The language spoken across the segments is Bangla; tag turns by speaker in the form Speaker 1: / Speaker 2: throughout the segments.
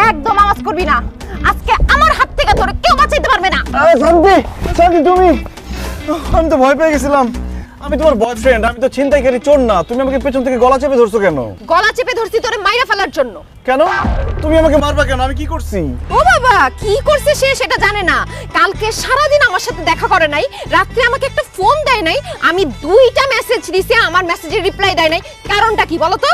Speaker 1: একদম আওয়াজ করবি না, আজকে আমার হাত থেকে তোরে কেউ বাঁচাইতে পারবে না।
Speaker 2: শান্তি, শান্তি তুমি, আমি তো ভয় পেয়ে গেছিলাম। আমি তোমার বয়ফ্রেন্ড, আমি তো ছিনতাইকারী চোর না। তুমি আমাকে পেছন থেকে গলা চেপে ধরছো কেন?
Speaker 1: গলা চেপে ধরছি তোরে মাইরা ফেলার জন্য।
Speaker 2: কেন তুমি আমাকে মারবা কেন? আমি কি করছি?
Speaker 1: ও বাবা, কি করছে সে সেটা জানে না। কালকে সারাদিন আমার সাথে দেখা করে নাই, রাত্রে আমাকে একটা ফোন দেয় নাই, আমি 2টা মেসেজ দিছি, আমার মেসেজের রিপ্লাই দেয় নাই। কারণটা কি বলো তো?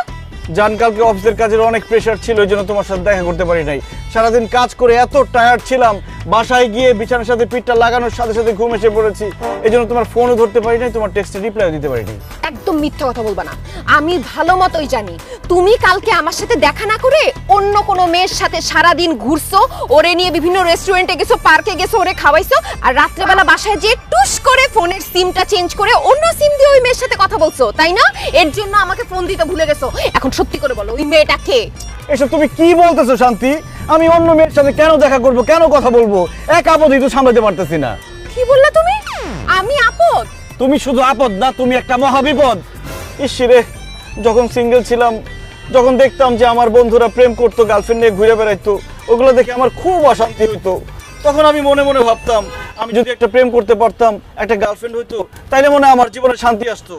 Speaker 2: জান, কালকে অফিসের কাজের অনেক প্রেশার ছিল, এই জন্য তোমার সাথে দেখা করতে পারি নাই। সারাদিন কাজ করে এত টায়ার্ড ছিলাম, বাসায় গিয়ে বিছানার সাথে পিঠটা লাগানোর সাথে সাথে ঘুম এসে পড়েছি। এই জন্য তোমার ফোনও ধরতে পারি নাই, তোমার টেক্সটে রিপ্লাইও দিতে পারি নাই।
Speaker 1: একদম মিথ্যা কথা বলবা না, আমি ভালো মতোই জানি তুমি কালকে আমার সাথে দেখা না করে অন্য কোনো মেয়ের সাথে সারাদিন ঘুরছো, ওরে নিয়ে বিভিন্ন রেস্টুরেন্টে গেছো, পার্কে গেছো, ওরে খাওয়াইছো, আর রাত্রেবেলা বাসায় যেয়ে টুস করে ফোনের সিমটা চেঞ্জ করে অন্য সিম দিয়ে ওই মেয়ের সাথে কথা বলছো, তাই না? এর জন্য আমাকে ফোন দিতে ভুলে গেছো। এখন সত্যি করে বলো, ওই মেয়েটা কে?
Speaker 2: এসব তুমি কি বলতেছো শান্তি? আমি অন্য মেয়ের সাথে কেন দেখা করব, কেন কথা বলবো? এক আপদই তো সামলাতে পারতেছি না।
Speaker 1: কি বললা তুমি? আমি আপদ?
Speaker 2: তুমি শুধু আপদ না, তুমি একটা মহাবিপদ। ইসরে, যখন সিঙ্গেল ছিলাম, যখন দেখতাম যে আমার বন্ধুরা প্রেম করতো, গার্লফ্রেন্ড নিয়ে ঘুরে বেড়াইতো, ওগুলো দেখে আমার খুব অশান্তি হইতো। তখন আমি মনে মনে ভাবতাম, আমি যদি একটা প্রেম করতে পারতাম, একটা গার্লফ্রেন্ড হইতো, তাইলে মনে হয় আমার জীবনে শান্তি আসতো।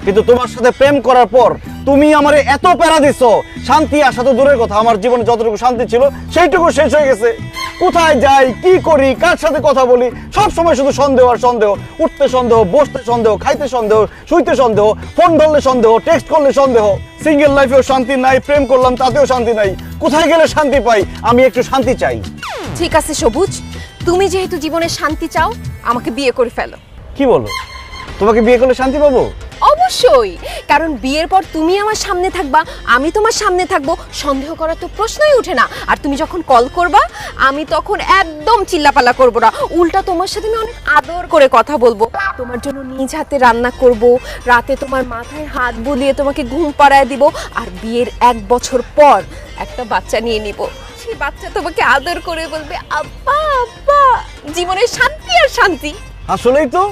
Speaker 2: কিন্তু তোমার সাথে প্রেম করার পর তুমি আমারে এত প্যারা দিছো, শান্তি আসা তো দূরের কথা, আমার জীবনে যতটুকু শান্তি ছিল সেইটুকু শেষ হয়ে গেছে। কোথায় যাই, কি করি, কার সাথে কথা বলি, সব সময় শুধু সন্দেহ আর সন্দেহ। উঠতে সন্দেহ, বসতে সন্দেহ, খাইতে সন্দেহ, শুইতে সন্দেহ, ফোন ধরলে সন্দেহ, টেক্সট করলে সন্দেহ। সিঙ্গেল লাইফেও শান্তি নাই, প্রেম করলাম তাতেও শান্তি নাই। কোথায় গেলে শান্তি পাই? আমি একটু শান্তি চাই।
Speaker 1: ঠিক আছে সবুজ, তুমি যেহেতু জীবনে শান্তি চাও, আমাকে বিয়ে করে ফেলো।
Speaker 2: কি বলো? তোমাকে বিয়ে করলে শান্তি পাবো?
Speaker 1: অবশ্যই, কারণ বিয়ের পর তুমি আমার সামনে থাকবা, আমি তোমার সামনে থাকবো, সন্দেহ করার তো প্রশ্নই ওঠে না। আর তুমি যখন কল করবা, আমি তখন একদম চিল্লাপাল্লা করব না, উল্টা তোমার সাথে আমি অনেক আদর করে কথা বলবো, তোমার জন্য নিজ হাতে রান্না করব, রাতে তোমার মাথায় হাত বুলিয়ে তোমাকে ঘুম পাড়ায় দিব, আর বিয়ের 1 বছর পর একটা বাচ্চা নিয়ে নিব। সেই বাচ্চা তোমাকে আদর করে বলবে আব্বা আব্বা। জীবনে শান্তি আর শান্তি।
Speaker 2: আসলেই তো,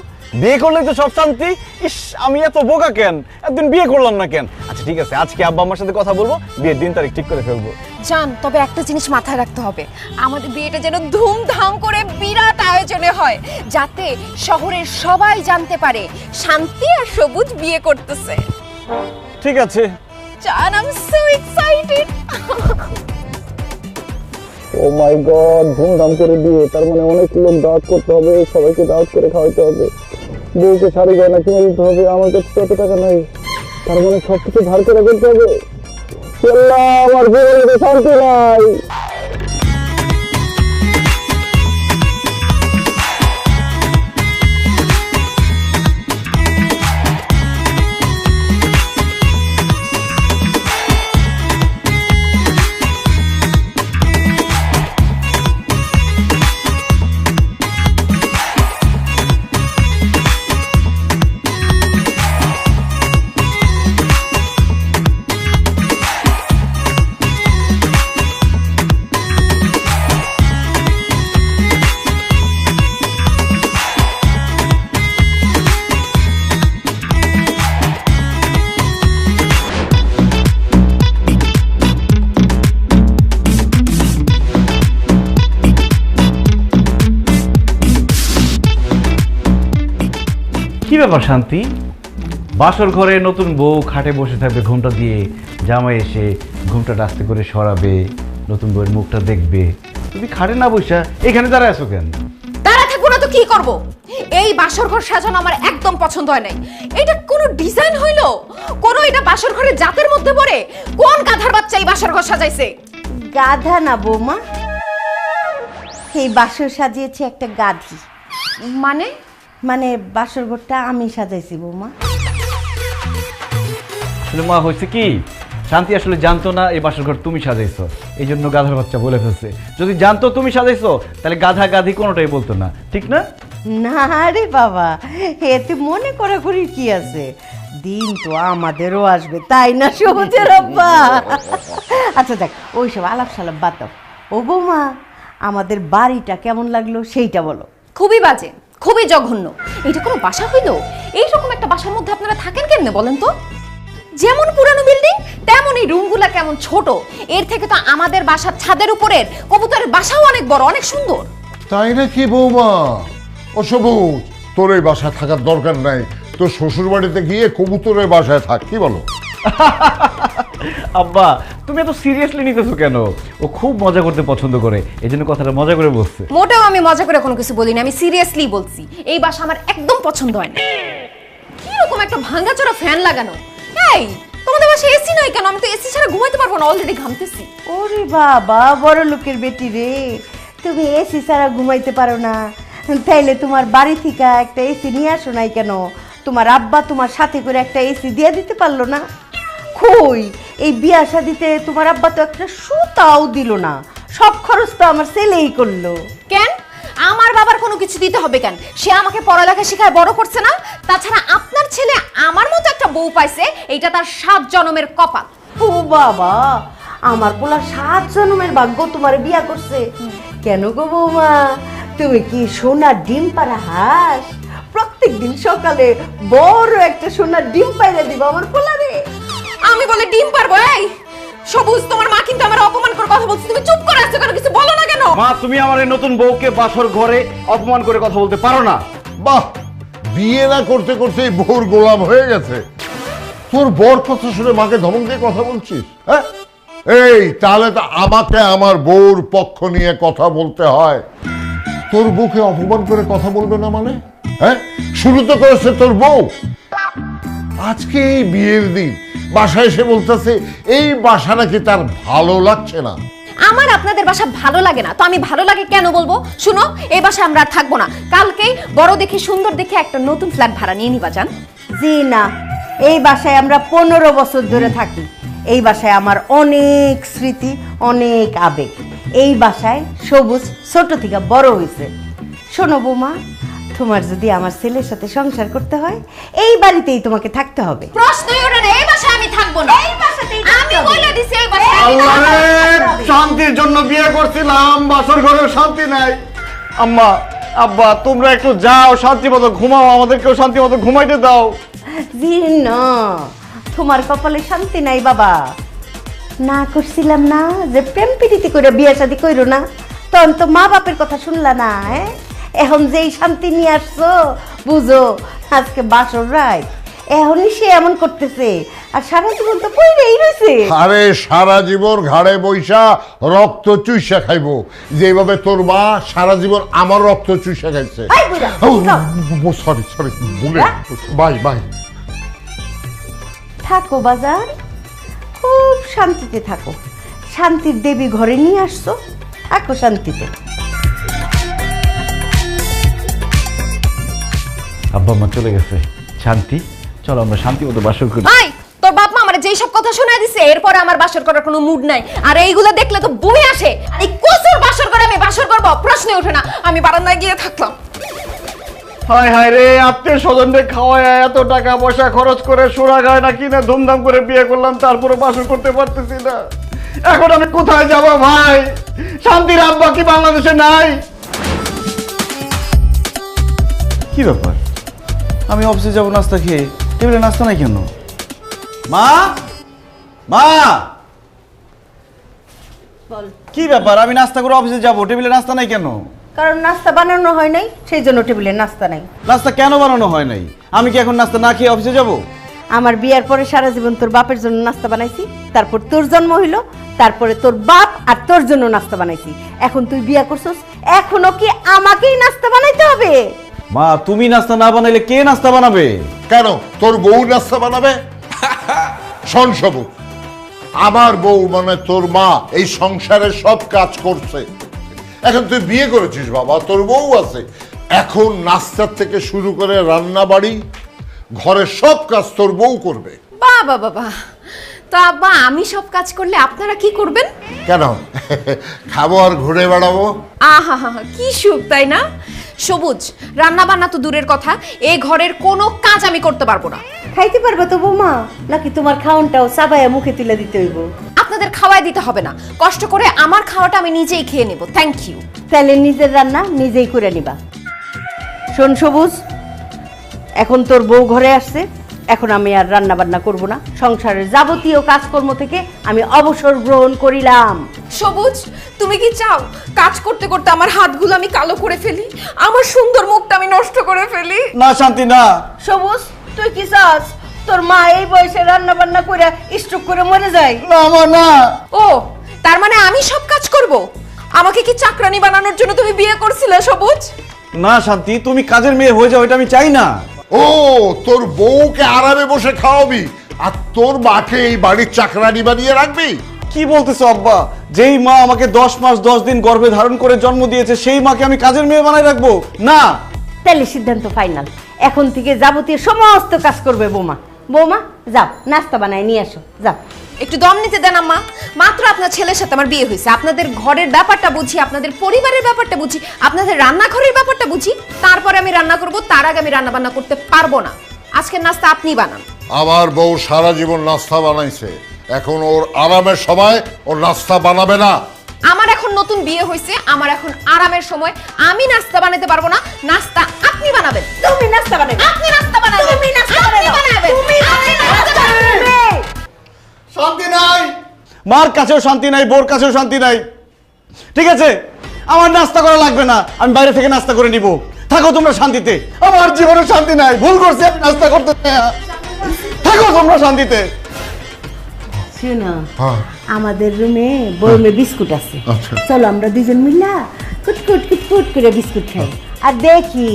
Speaker 2: বিয়ে করলেই তো সব শান্তি। ইস, আমি এত বোকা কেন, একদিন বিয়ে করলাম না কেন? আচ্ছা ঠিক আছে, আজকে আব্বা আমার সাথে কথা বলবো, বিয়ের দিন তারিখ ঠিক করে ফেলবো।
Speaker 1: জান, তবে একটা জিনিস মাথায় রাখতে হবে, আমাদের বিয়েটা যেন ধুমধাম করে বিরাট আয়োজনে হয়, যাতে শহরের সবাই জানতে পারে শান্তি আর সবুজ বিয়ে করতেছে।
Speaker 2: ঠিক আছে
Speaker 1: জান, I am so excited.
Speaker 2: Oh my god, ধুমধাম করে বিয়ে, তার মানে অনেক লোক দাওয়াত করতে হবে, সবাইকে দাওয়াত করে খাওয়াতে হবে, বউকে শাড়ি গয়না কিনে দিতে হবে, আমার কাছে তত টাকা নাই, তার মানে সবকিছু ধার করে করতে হবে। আল্লাহ, আমার জীবনে শান্তি নাই।
Speaker 3: কি ব্যাপার শান্তি? বাসর ঘরে নতুন বউ খাটে বসে থাকবে, ঘুমটা দিয়ে জামাই এসে ঘুমটা আস্তে করে সরাবে, নতুন বউয়ের মুখটা দেখবে, তুমি খাটে না বসে এখানে দাঁড়ায় আছো কেন?
Speaker 1: দাঁড়া থাকবো না তো কি করব? এই বাসর ঘর সাজানো আমার একদম পছন্দ হয় নাই। এটা কোনো ডিজাইন হইলো? কোনো এটা বাসর ঘরের জাতের মধ্যে পড়ে? কোন গাধার বাচ্চা এই বাসর ঘর সাজাইছে?
Speaker 4: গাধা না বৌমা, এই বাসর সাজিয়েছে একটা গাধি।
Speaker 1: মানে?
Speaker 4: মানে বাসর ঘরটা আমি সাজাইছি বৌমা।
Speaker 3: আসলে মা হয়েছে কি, শান্তি আসলে জানতো না এই বাসর ঘর তুমি সাজাইছো, এই জন্য গাধার বাচ্চা বলে ফেলছে। যদি জানতো তুমি সাজাইছো, তাহলে গাধা গাধি কোনোটাই বলতো না, ঠিক না?
Speaker 4: না রে বাবা, এতে মনে করা করি কি আছে, দিন তো আমাদেরও আসবে, তাই না সবুজের আব্বা? আচ্ছা দেখ, ওইসব আলাপ সালাপ বাদ দাও। ও বৌমা, আমাদের বাড়িটা কেমন লাগলো সেইটা বলো।
Speaker 1: খুবই বাজে, খুবই জঘন্য। এটা কোনো বাসা হইলো? এইরকম একটা বাসার মধ্যে আপনারা থাকেন কেমনে বলেন তো? যেমন পুরানো বিল্ডিং তেমনই রুমগুলা কেমন ছোট। এর থেকে তো আমাদের বাসার ছাদের উপরের কবুতরের বাসাও অনেক বড়, অনেক সুন্দর।
Speaker 5: তাই নাকি বৌমা? ও সবুজ, তোর এই বাসায় থাকার দরকার নাই, তোর শ্বশুর বাড়িতে গিয়ে কবুতরের বাসায় থাক, কি বলো?
Speaker 3: আব্বা তুমি এত সিরিয়াসলি নিতেছো কেন? ও খুব মজা করতে পছন্দ করে, এই জন্য কথাটা মজা করে বলছে।
Speaker 1: মোটেও আমি মজা করে কোনো কিছু বলিনি, আমি সিরিয়াসলি বলছি। এই বাসা আমার একদম পছন্দ হয় না। কিরকম একটা ভাঙাচোরা ফ্যান লাগানো। এই তোমাদের বাসায় এসি নাই কেন? আমি তো এসি ছাড়া ঘুমাইতে পারবো না, অলরেডি ঘামতেছি।
Speaker 4: ওরে বাবা, বড় লোকের বেটি রে, তুমি এসি ছাড়া ঘুমাইতে পারো না? তাইলে তোমার বাড়ি থেকে একটা এসি নিয়ে আসো নাই কেন? তোমার আব্বা তোমার সাথে করে একটা এসি দিয়ে দিতে পারলো না? কই, এই বিয়া শাদিতে তোমার আব্বা তো একটা সুতাও দিল না, সব খরচ তো আমার ছেলেই করলো।
Speaker 1: কেন আমার বাবার কোনো কিছু দিতে হবে কেন? সে আমাকে পড়ালেখা শেখায় বড় করছে না? তাছাড়া আপনার ছেলে আমার মতো একটা বউ পাইছে, এইটা তার 7 জন্মের কপাল।
Speaker 4: ও বাবা, আমার পোলা 7 জন্মের ভাগ্য তোমার বিয়া করছে। কেন গো বৌমা, তুমি কি সোনার ডিম পাড়া হাঁস? প্রত্যেকদিন সকালে বড় একটা সোনার ডিম পাইরে দিবা আমার পোলারে।
Speaker 1: আমি বলে ডিম পারবো? এই সবুজ, তোমার মা কিন্তু আমার অপমান করে কথা বলছে, তুমি চুপ করে আছো কেন? কিছু বলো না কেন?
Speaker 3: মা তুমি আমার এই নতুন বউকে বাসর ঘরে অপমান করে কথা বলতে পারো না।
Speaker 5: বাহ, বিয়ে না করতে করতে বউর গোলাম হয়ে গেছে। তোর বর কথা শুনে মাকে ধমক দিয়ে কথা বলছিস? হ্যাঁ, এই তাহলে তো আমাকে আমার বউর পক্ষ নিয়ে কথা বলতে হয়। তোর বউকে অপমান করে কথা বলবে না মানে? হ্যাঁ, শুরু তো করেছে তোর বউ। আজকে এই বিয়ের দিন বাসায় এসে বলতেছে এই বাসা নাকি তার ভালো লাগছে না।
Speaker 1: আমার আপনাদের বাসা ভালো লাগে না তো আমি ভালো লাগে কেন বলবো? শুনো, এই বাসায় আমরা আর থাকবো না। কালকেই বড় দেখে সুন্দর দেখে একটা নতুন ফ্ল্যাট ভাড়া নিয়ে নিবা যান।
Speaker 4: জি না, এই বাসায় আমরা 15 বছর ধরে থাকি। এই বাসায় আমার অনেক স্মৃতি, অনেক আবেগ। এই বাসায় সবুজ ছোট থেকে বড় হয়েছে। শোনো বৌমা, তোমার যদি আমার ছেলের সাথে সংসার করতে হয় এই বাড়িতেই তোমাকে থাকতে হবে।
Speaker 1: প্রশ্নই ওঠে না, এই বাসায় আমি থাকবো না। এই বাসাতেই আমি বলে দিছি, এই বাসায়
Speaker 2: আল্লাহ রে, শান্তির জন্য বিয়ে করছিলাম, বাসর ঘরেও শান্তি নাই। আম্মা আব্বা তোমরা একটু যাও, শান্তি মতো ঘুমাও, আমাদেরকেও শান্তি মতো ঘুমাইতে দাও।
Speaker 4: জি না, তোমার কপালে শান্তি নাই বাবা। না করছিলাম না যে প্রেম প্রীতি করে বিয়ে শাদী কইরো না, তখন তো মা বাপের কথা শুনলা না। হ্যাঁ, এখন যেই শান্তি নিয়ে আসছো বুঝো আজকে বাসর রাত, এখনই সে এমন করতেছে আর সারা জীবন তো পইরেই রইছে।
Speaker 5: আরে সারা জীবন ঘাড়ে বৈশা রক্ত চুইসা খাইবো, যেভাবে তোর মা সারা জীবন আমার রক্ত চুইসা খাইছে।
Speaker 4: এই বুড়া,
Speaker 5: সরি সরি, ভুলে বাই বাই।
Speaker 4: থাকো বাজার, খুব শান্তিতে থাকো। শান্তির দেবী ঘরে নিয়ে আসছো, থাকো শান্তিতে।
Speaker 3: আব্বা মা চলে গেছে, শান্তি চলো আমরা শান্তি মতো বাসর করি।
Speaker 1: ভাই, তোর বাপ মা আমারে যেই সব কথা শোনায় দিছে, এরপরে আমার বাসর করার কোনো মুড নাই। আর এইগুলো দেখলে তো বই আসে। এই কসুর বাসর করে আমি বাসর করব, প্রশ্নই ওঠে না। আমি বারান্দায় গিয়ে থাকলাম।
Speaker 2: হায় হায় রে, আত্মীয় স্বজনদের খাওয়ায় এত টাকা পয়সা খরচ করে সোনা গয়না কিনে ধুমধাম করে বিয়ে করলাম, তারপরে বাসর করতে পারতেছি না। এখন আমি কোথায় যাব ভাই? শান্তির আব্বা কি বাংলাদেশে নাই? কি ব্যাপার, আমি অফিসে যাবো নাস্তা খেয়ে, টেবিলে নাস্তা নাই কেন? মা মা, কি ব্যাপার? আমি নাস্তা করে অফিসে যাবো, টেবিলে নাস্তা নাই কেন?
Speaker 4: কারণ নাস্তা বানানো হয় নাই, সেই জন্য টেবিলে নাস্তা নাই।
Speaker 2: নাস্তা কেন বানানো হয় নাই? আমি কি এখন নাস্তা না খেয়ে অফিসে যাব?
Speaker 4: আমার বিয়ার পরে সারা জীবন তোর বাপের জন্য নাস্তা বানাইছি, তারপর তোর জন্ম হইলো, তারপরে তোর বাপ আর তোর জন্য নাস্তা বানাইছি। এখন তুই বিয়া করছস, এখনো কি আমাকেই নাস্তা বানাইতে হবে?
Speaker 2: মা তুমি নাস্তা না বানাইলে কে নাস্তা বানাবে?
Speaker 5: কেন তোর বউ নাস্তা বানাবে? শোন সবুজ, আমার বউ মানে তোর মা এই সংসারের সব কাজ করছে। এখন তুই বিয়ে করেছিস বাবা, তোর বউ আছে, এখন নাস্তার থেকে শুরু করে রান্না বাড়ি ঘরের সব কাজ তোর বউ করবে।
Speaker 1: বাবা বাবা, তো আব্বা আমি সব কাজ করলে আপনারা কি করবেন?
Speaker 5: কেন খাবো আর ঘুরে বেড়াবো?
Speaker 1: আহা হা, কি সুখ তাই না? সবুজ, রান্না বান্না তো দূরের কথা, এই ঘরের কোনো কাজ আমি করতে পারবো না।
Speaker 4: খাইতে পারবে তো বৌমা, নাকি তোমার খাওনটাও চাবাইয়া মুখে তুলে দিতে হইব?
Speaker 1: আপনাদের খাওয়াই দিতে হবে না, কষ্ট করে আমার খাওয়াটা আমি নিজেই খেয়ে নেব। Thank you.
Speaker 4: তাহলে নিজের রান্না নিজেই করে নিবা। শোন সবুজ, এখন তোর বউ ঘরে আসছে, এখন আমি আর রান্না বান্না করব না, সংসারের যাবতীয় কাজকর্ম থেকে আমি অবসর গ্রহণ করিলাম।
Speaker 1: সবুজ, তুমি কি চাও কাজ করতে করতে আমার হাতগুলো আমি কালো করে ফেলি, আমার সুন্দর মুখটা আমি নষ্ট করে ফেলি?
Speaker 2: না শান্তি না।
Speaker 4: সবুজ, তুই কি চাস তোর মা এই বয়সে রান্না বান্না করে স্ট্রোক করে মরে যায়?
Speaker 2: না মা না।
Speaker 1: ও, তার মানে আমি সব কাজ করব? আমাকে কি চাকরানি বানানোর জন্য তুমি বিয়ে করছিলে সবুজ?
Speaker 2: না শান্তি, তুমি কাজের মেয়ে হয়ে যাও, এটা আমি চাই না।
Speaker 5: ও, তোর বউকে আরামে বসে খাওয়াবি আর তোর মাকে এই বাড়ির চাকরানি বানিয়ে রাখবি?
Speaker 2: কি বলতেছো আব্বা? যেই মা আমাকে 10 মাস 10 দিন গর্ভে ধারণ করে জন্ম দিয়েছে সেই মাকে আমি কাজের মেয়ে বানাই রাখবো? না।
Speaker 4: তাহলে সিদ্ধান্ত ফাইনাল, এখন থেকে যাবতীয় সমস্ত কাজ করবে বৌমা। বৌমা যাও, নাস্তা বানায় নিয়ে আসো, যাও।
Speaker 1: একটু দম নিতে দেন আম্মা। মাত্র আপনার ছেলের সাথে আমার বিয়ে হয়েছে, আপনাদের ঘরের ব্যাপারটা বুঝি, আপনাদের পরিবারের ব্যাপারটা বুঝি, আপনাদের রান্নাঘরের ব্যাপারটা বুঝি, তারপরে আমি রান্না করব। তার আগে আমি রান্না বান্না করতে পারবো না। আজকের নাস্তা আপনি বানান।
Speaker 5: আমার বউ সারা জীবন নাস্তা বানাইছে, এখন ওর আরামের সময় ওর নাস্তা বানাবে না।
Speaker 1: আমার এখন নতুন বিয়ে হয়েছে, আমার এখন আরামের সময়। আমি নাস্তা বানাতে পারবো না, নাস্তা আপনি বানাবেন।
Speaker 4: তুমি নাস্তা বানাবে,
Speaker 1: আপনি নাস্তা বানাবেন,
Speaker 4: তুমি নাস্তা
Speaker 1: আপনি
Speaker 4: বানাবে,
Speaker 1: বানাবেন,
Speaker 4: তুমি
Speaker 1: আপনি
Speaker 4: নাস্তা
Speaker 1: নাস্তা বানাবেন।
Speaker 4: বানাবে।
Speaker 2: শান্তি নাই, মার কাছেও শান্তি নাই, বোর কাছেও শান্তি নাই। ঠিক আছে, আমার নাস্তা করা লাগবে না, আমি বাইরে থেকে নাস্তা করে নিব। থাকো তোমরা শান্তিতে, আমার জীবনে শান্তি নাই। ভুল করছি আমি নাস্তা করতে চাই না। থাকো তোমরা শান্তিতে।
Speaker 4: শোনো,
Speaker 5: হ্যাঁ।
Speaker 4: আমাদের রুমে বয়মে বিস্কুট আছে,
Speaker 5: আচ্ছা।
Speaker 4: চলো আমরা দুজন মিলা কুটকুট কুটকুট করে বিস্কুট খাই আর দেখি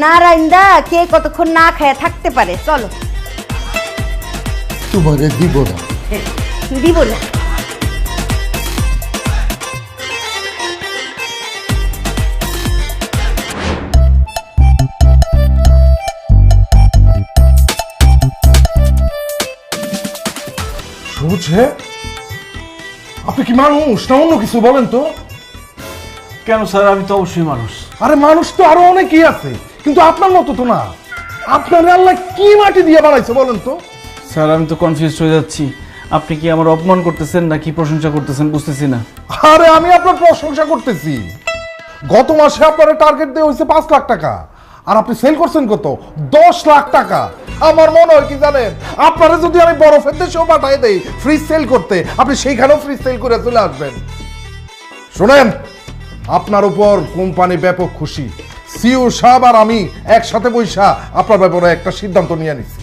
Speaker 4: নারায়ণদা কে কতক্ষণ না খায় থাকতে পারে। চলো।
Speaker 5: তোমারে দিব না।
Speaker 4: দিব না।
Speaker 6: বুঝে আপনি কি মানুষ না অন্য কিছু বলেন তো?
Speaker 2: কেন স্যার, আমি তো অবশ্যই মানুষ।
Speaker 6: আরে মানুষ তো আরো অনেকেই আছে, কিন্তু আপনার মতো তো না। আপনার আল্লাহ কি মাটি দিয়ে বানাইছে বলেন তো?
Speaker 2: স্যার, আমি তো কনফিউজ হয়ে যাচ্ছি। আপনি কি আমার অপমান করতেছেন নাকি প্রশংসা করতেছেন বুঝতেছি না।
Speaker 6: আরে আমি আপনার প্রশংসা করতেছি। গত মাসে আপনার টার্গেট দেওয়া হয়েছে 5 লাখ টাকা, আর আপনি সেল করছেন কত? 10 লাখ টাকা। আমার মনে হয় কি জানেন, আপনারা যদি আমি বরফের দেশেও পাঠাই দেই ফ্রিজ সেল করতে, আপনি সেইখানেও ফ্রিজ সেল করে চলে আসবেন। শুনেন, আপনার উপর কোম্পানি ব্যাপক খুশি। সিও সাহেব আর আমি একসাথে বৈশা আপনার ব্যাপারে একটা সিদ্ধান্ত নিয়ে নিচ্ছি।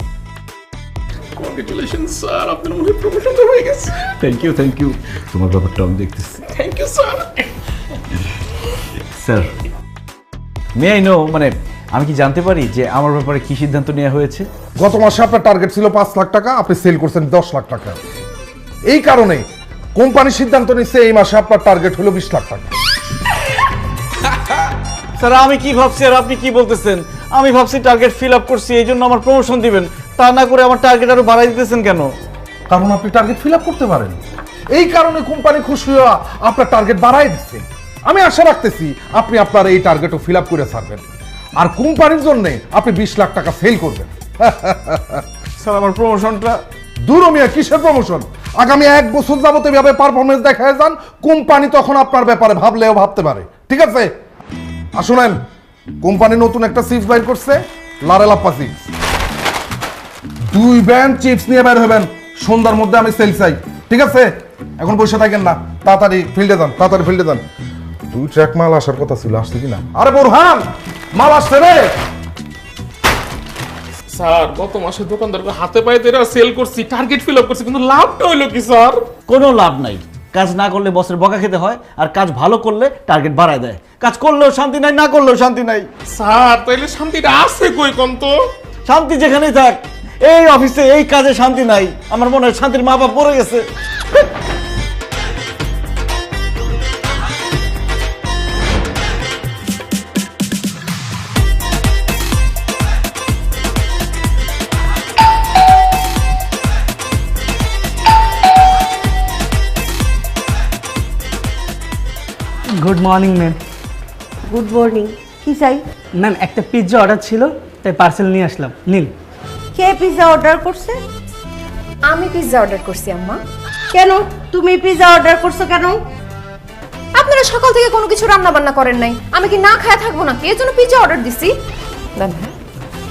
Speaker 7: কংগ্রেচুলেশন স্যার, আপনার মনে প্রমোশন হয়ে গেছে।
Speaker 3: Thank you. তোমার ব্যাপারটা আমি দেখতেছি।
Speaker 7: Thank you sir.
Speaker 3: Sir, may I know, মানে আমি কি জানতে পারি যে আমার ব্যাপারে কি সিদ্ধান্ত নেওয়া হয়েছে?
Speaker 6: গত মাসে আপনার টার্গেট ছিল 5 লাখ টাকা, আপনি সেল করছেন 10 লাখ টাকা। এই কারণে কোম্পানি সিদ্ধান্ত নিচ্ছে এই মাসে আপনার টার্গেট হলো 20 লাখ টাকা।
Speaker 2: স্যার, আমি কি ভাবছি আর আপনি কি বলতেছেন? আমি ভাবছি টার্গেট ফিল আপ করছি, এই জন্য আমার প্রমোশন দিবেন। তা না করে আমার টার্গেট আরো বাড়াই দিতেছেন কেন?
Speaker 6: কারণ আপনি টার্গেট ফিল আপ করতে পারেন, এই কারণে কোম্পানি খুশি হয়ে আপনার টার্গেট বাড়াই দিচ্ছে। আমি আশা রাখতেছি আপনি আপনার এই টার্গেটও ফিল আপ করে ছাড়বেন, আর কোম্পানির জন্য আপনি 20 লাখ টাকা সেল করবেন।
Speaker 2: স্যার, আমার প্রমোশনটা?
Speaker 6: দূর মিয়া, কিসের প্রমোশন? আগামী 1 বছর যাবত এভাবে পারফরমেন্স দেখায় যান, কোম্পানি তখন আপনার ব্যাপারে ভাবলেও ভাবতে পারে। ঠিক আছে? আর শুনেন, কোম্পানি নতুন একটা চিপস বাইর করছে, লারেলাপ্পা চিপস। 2 ব্যান্ড চিপস নিয়ে বের হবেন, সন্ধ্যার মধ্যে আমি সেল চাই। ঠিক আছে? এখন বসে থাকেন না, তাড়াতাড়ি ফিল্ডে যান, তাড়াতাড়ি ফিল্ডে যান। 2 ট্রাক মাল আসার কথা ছিল, আসছে কিনা? আরে বোরহান, মাল আসছে রে।
Speaker 7: স্যার, গত মাসে দোকানদারকে হাতে পায়ে ধরে সেল করছি, টার্গেট ফিল আপ করছি, কিন্তু লাভটা হইলো কি স্যার?
Speaker 8: কোনো লাভ নাই। কাজ না করলে বসের বকা খেতে হয়, আর কাজ ভালো করলে টার্গেট বাড়ায় দেয়। কাজ করলেও শান্তি নাই, না করলেও শান্তি নাই।
Speaker 7: স্যার, তাইলে শান্তিটা আছে কই কোন তো?
Speaker 2: শান্তি যেখানেই থাক, এই অফিসে এই কাজে শান্তি নাই। আমার মনে হয় শান্তির মা বাপ পড়ে গেছে।
Speaker 9: Good morning ma'am.
Speaker 4: Good morning. কি চাই?
Speaker 9: ম্যাম, একটা পিৎজা অর্ডার ছিল, তাই পার্সেল নিয়ে আসলাম, নিন।
Speaker 4: কে পিৎজা অর্ডার করছে?
Speaker 1: আমি পিৎজা অর্ডার করছি আম্মা।
Speaker 4: কেন তুমি পিৎজা অর্ডার করছো কেন?
Speaker 1: আপনারা সকাল থেকে কোনো কিছু রান্না বান্না করেন নাই, আমি কি না খায়া থাকবো নাকি? এর জন্য পিৎজা অর্ডার দিছি। দেন।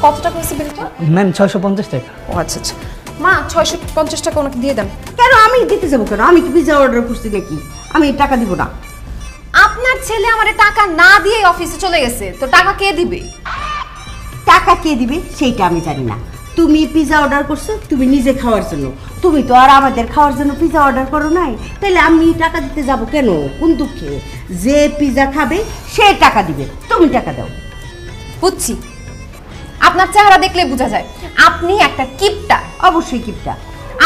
Speaker 1: কত টাকা হয়েছে বিলটা?
Speaker 9: ম্যাম 650 টাকা।
Speaker 1: ও আচ্ছা আচ্ছা, মা 650 টাকা ওনাকে দিয়ে দেন।
Speaker 4: কেন আমি দিতে যাবো কেন? আমি কি পিজা অর্ডার করছি নাকি? আমি টাকা দিব না।
Speaker 1: আপনার ছেলে আমারে টাকা না দিয়ে অফিসে চলে গেছে, তো টাকা কে দিবে?
Speaker 4: টাকা কে দিবে সেইটা আমি জানি না। তুমি পিজা অর্ডার করছো তুমি নিজে খাওয়ার জন্য, তুমি তো আর আমাদের খাওয়ার জন্য পিজা অর্ডার করো নাই, তাহলে আমি টাকা দিতে যাব কেন? কোন দুঃখে? যে পিজা খাবে সে টাকা দিবে, তুমি টাকা দাও।
Speaker 1: বুঝছি, আপনার চেহারা দেখলে বোঝা যায় আপনি একটা কিপটা।
Speaker 4: অবশ্যই কিপটা।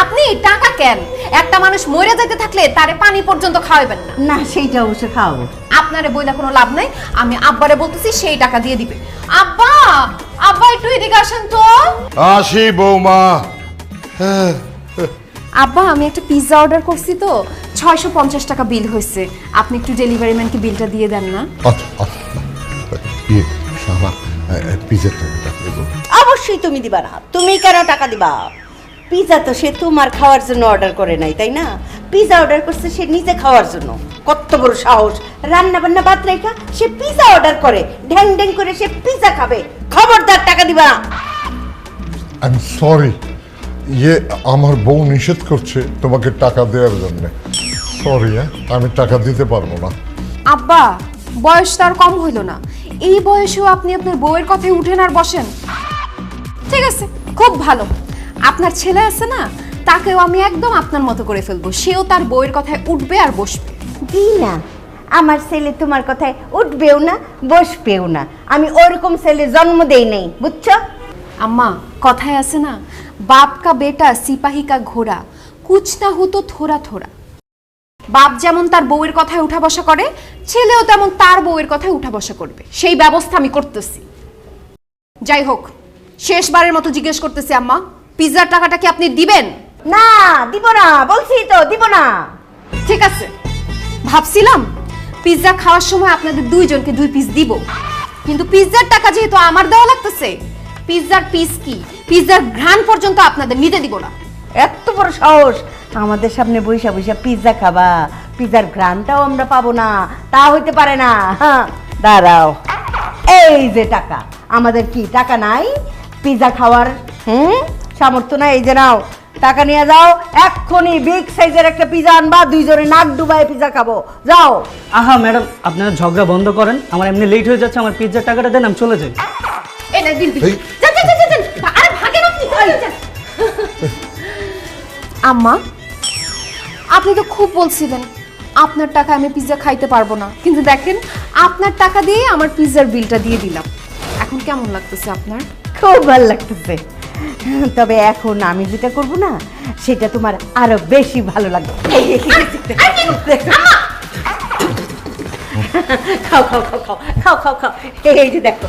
Speaker 1: আপনি টাকা কেন? একটা মানুষ মরে যেতে থাকলে তারে পানি পর্যন্ত খাওয়াবেন না।
Speaker 4: না, সেইটা অবশ্যই খাওয়াবো।
Speaker 1: আপনারে বইলা কোনো লাভ নাই, আমি আব্বারে বলতেছি সেই টাকা দিয়ে দিবে। আব্বা, আব্বা একটু এদিকে আসেন তো।
Speaker 5: আসি বৌমা।
Speaker 1: আব্বা, আমি একটা পিৎজা অর্ডার করছি তো 650 টাকা বিল হয়েছে, আপনি একটু ডেলিভারি ম্যানকে বিলটা দিয়ে দেন না।
Speaker 5: পিজার টাকাটা দেবো।
Speaker 4: অবশ্যই তুমি দিবা না। তুমি কেন টাকা দিবা? পিজা তো সে তোমার খাওয়ার জন্য অর্ডার করে নাই, তাই না? পিজা অর্ডার করছে সে নিজে খাওয়ার জন্য। কত বড় সাহস! রান্না বান্না বাদ রেখা সে পিজা অর্ডার করে, ঢ্যাং ঢ্যাং করে সে পিজা খাবে। খবরদার টাকা দিবা না।
Speaker 5: আই এম সরি, আমার বউ নিষেধ করছে তোমাকে টাকা দেওয়ার জন্য। সরি, আমি টাকা দিতে পারবো না।
Speaker 1: আব্বা, বয়স তার কম হইল না, এই বয়সেও আপনি আপনার বউয়ের কথায় উঠেন আর বসেন। ঠিক আছে, খুব ভালো। আপনার ছেলে আছে না, তাকেও আমি একদম আপনার মতো করে ফেলবো, সেও তার বউয়ের কথায় উঠবে আর বসবে।
Speaker 4: দি না, আমার ছেলে তোমার কথায় উঠবেও না বসবেও না। আমি ওরকম ছেলে জন্ম দেই নাই, বুঝছো?
Speaker 1: আম্মা, কথায় আছে না, বাপ কা বেটা সিপাহী কা ঘোড়া, কুছ না হতো থোড়া থোড়া। বাপ যেমন তার বউয়ের কথায় উঠা বসা করে, ছেলেও তেমন তার বউয়ের কথায় উঠা বসা করবে, সেই ব্যবস্থা আমি করতেছি। যাই হোক, শেষবারের মতো জিজ্ঞেস করতেছি আম্মা, পিৎজার টাকাটা কি আপনি দিবেন?
Speaker 4: না, দিব না, বলছি তো দিব না।
Speaker 1: ঠিক আছে, ভাবছিলাম পিৎজা খাওয়ার সময় আপনাদের দুইজনকে 2 পিস দিব, কিন্তু পিৎজার টাকা যেহেতু আমার দেওয়া লাগতেছে, পিৎজার পিস কি পিৎজার ঘ্রাণ পর্যন্ত আপনাদের নিতে দিব না।
Speaker 4: এত বড় সাহস! আমাদের সামনে বৈশা বৈশা পিৎজা খাবা? পিৎজার ঘ্রাণটাও আমরা পাবো না, তা হইতে পারে না। হ্যাঁ, দাঁড়াও, এই যে টাকা। আমাদের কি টাকা নাই পিৎজা খাওয়ার? সামর্থ্য নাই। এই যে নাও, টাকা নিয়ে যাও, এক্ষুনি বিগ সাইজের একটা পিৎজা আনবা, দুইজনে নাক ডুবাই পিৎজা খাবো। যাও।
Speaker 9: আহা ম্যাডাম, আপনারা ঝগড়া বন্ধ করেন, আমার এমনি লেট হয়ে যাচ্ছে, আমার পিৎজার টাকাটা দেন, আমি চলে যাই।
Speaker 1: এই না দিন,
Speaker 5: এই।
Speaker 1: যান যান যান যান, আরে ভাগেন আপনি। আম্মা, আপনি তো খুব বলছিলেন আপনার টাকা আমি পিৎজা খাইতে পারবো না, কিন্তু দেখেন আপনার টাকা দিয়ে আমার পিৎজার বিলটা দিয়ে দিলাম। এখন কেমন লাগতেছে আপনার?
Speaker 4: খুব ভালো লাগতেছে, তবে এখন আমি যেটা করব না সেটা তোমার আরো বেশি ভালো লাগবে। খাও খাও খাও খাও খাও খাও খাও, এই যে দেখো।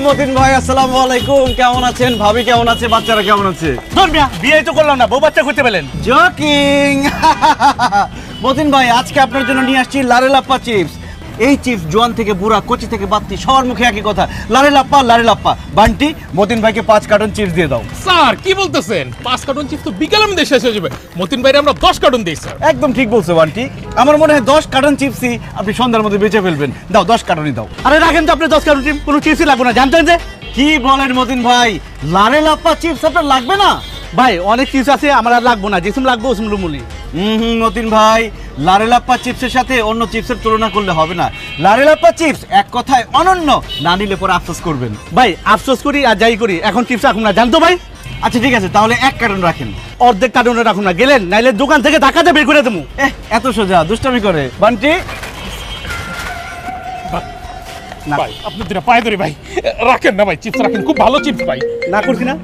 Speaker 2: মতিন ভাই, আসসালামু আলাইকুম। কেমন আছেন? ভাবি কেমন আছে? বাচ্চারা কেমন আছে?
Speaker 8: বিয়ে তো করলাম না, বউ বাচ্চা করতে পেলেন।
Speaker 2: জোকিং। মতিন ভাই, আজকে আপনার জন্য নিয়ে আসছি লারেলাপ্পা চিপস। এই চিপস জোয়ান থেকে বুড়া, কচি থেকে বাত্তি, সবার মুখে একই কথা, লারেলাপ্পা লারেলাপ্পা। বান্টি, মতিন ভাইকে 5 কার্টন চিপস দিয়ে দাও।
Speaker 7: স্যার কি বলতেছেন? 5 কার্টন চিপস তো বিকেলের মধ্যে শেষ হয়ে যাবে। মতিন ভাইরে আমরা 10 কার্টন দিই স্যার।
Speaker 2: একদম ঠিক বলছো বান্টি, আমার মনে হয় 10 কার্টন চিপসই আপনি সন্ধ্যার মধ্যে বেঁচে ফেলবেন। দাও, 10 কার্টনই দাও।
Speaker 8: আরে রাখেন তো, আপনি 10 কার্টন চিপস, কোনো চিপসই লাগবে না, জানতেন যে?
Speaker 2: কি বলেন মতিন ভাই, লারেলাপ্পা চিপস আপনার লাগবে না?
Speaker 8: ভাই অনেক চিপস আছে, আমার আর লাগবো না, যেসম লাগবে ওসম লুমুলি।
Speaker 2: মতিন ভাই, লারেলাপ্পা চিপসের সাথে অন্য চিপসের তুলনা করলে হবে না। লারেলাপ্পা চিপস এক কথায় অনন্য, না নিলে পরে আফসোস করবেন।
Speaker 8: ভাই আফসোস করি আর যাই করি, এখন চিপস রাখুন না, জানতো ভাই?
Speaker 2: আচ্ছা ঠিক আছে, তাহলে 1 কার্টন রাখেন।
Speaker 8: অর্ধেক কার্টনে রাখুন না, গেলেন নাইলে দোকান থেকে ধাক্কাতে বের করে দেবো।
Speaker 2: এত সোজা দুষ্টামি করে বান্টি?
Speaker 7: ভাই আপনি দুটা পায়ে ধরি ভাই, রাখেন না ভাই, চিপস রাখেন, খুব ভালো চিপস ভাই।
Speaker 8: না করছি না,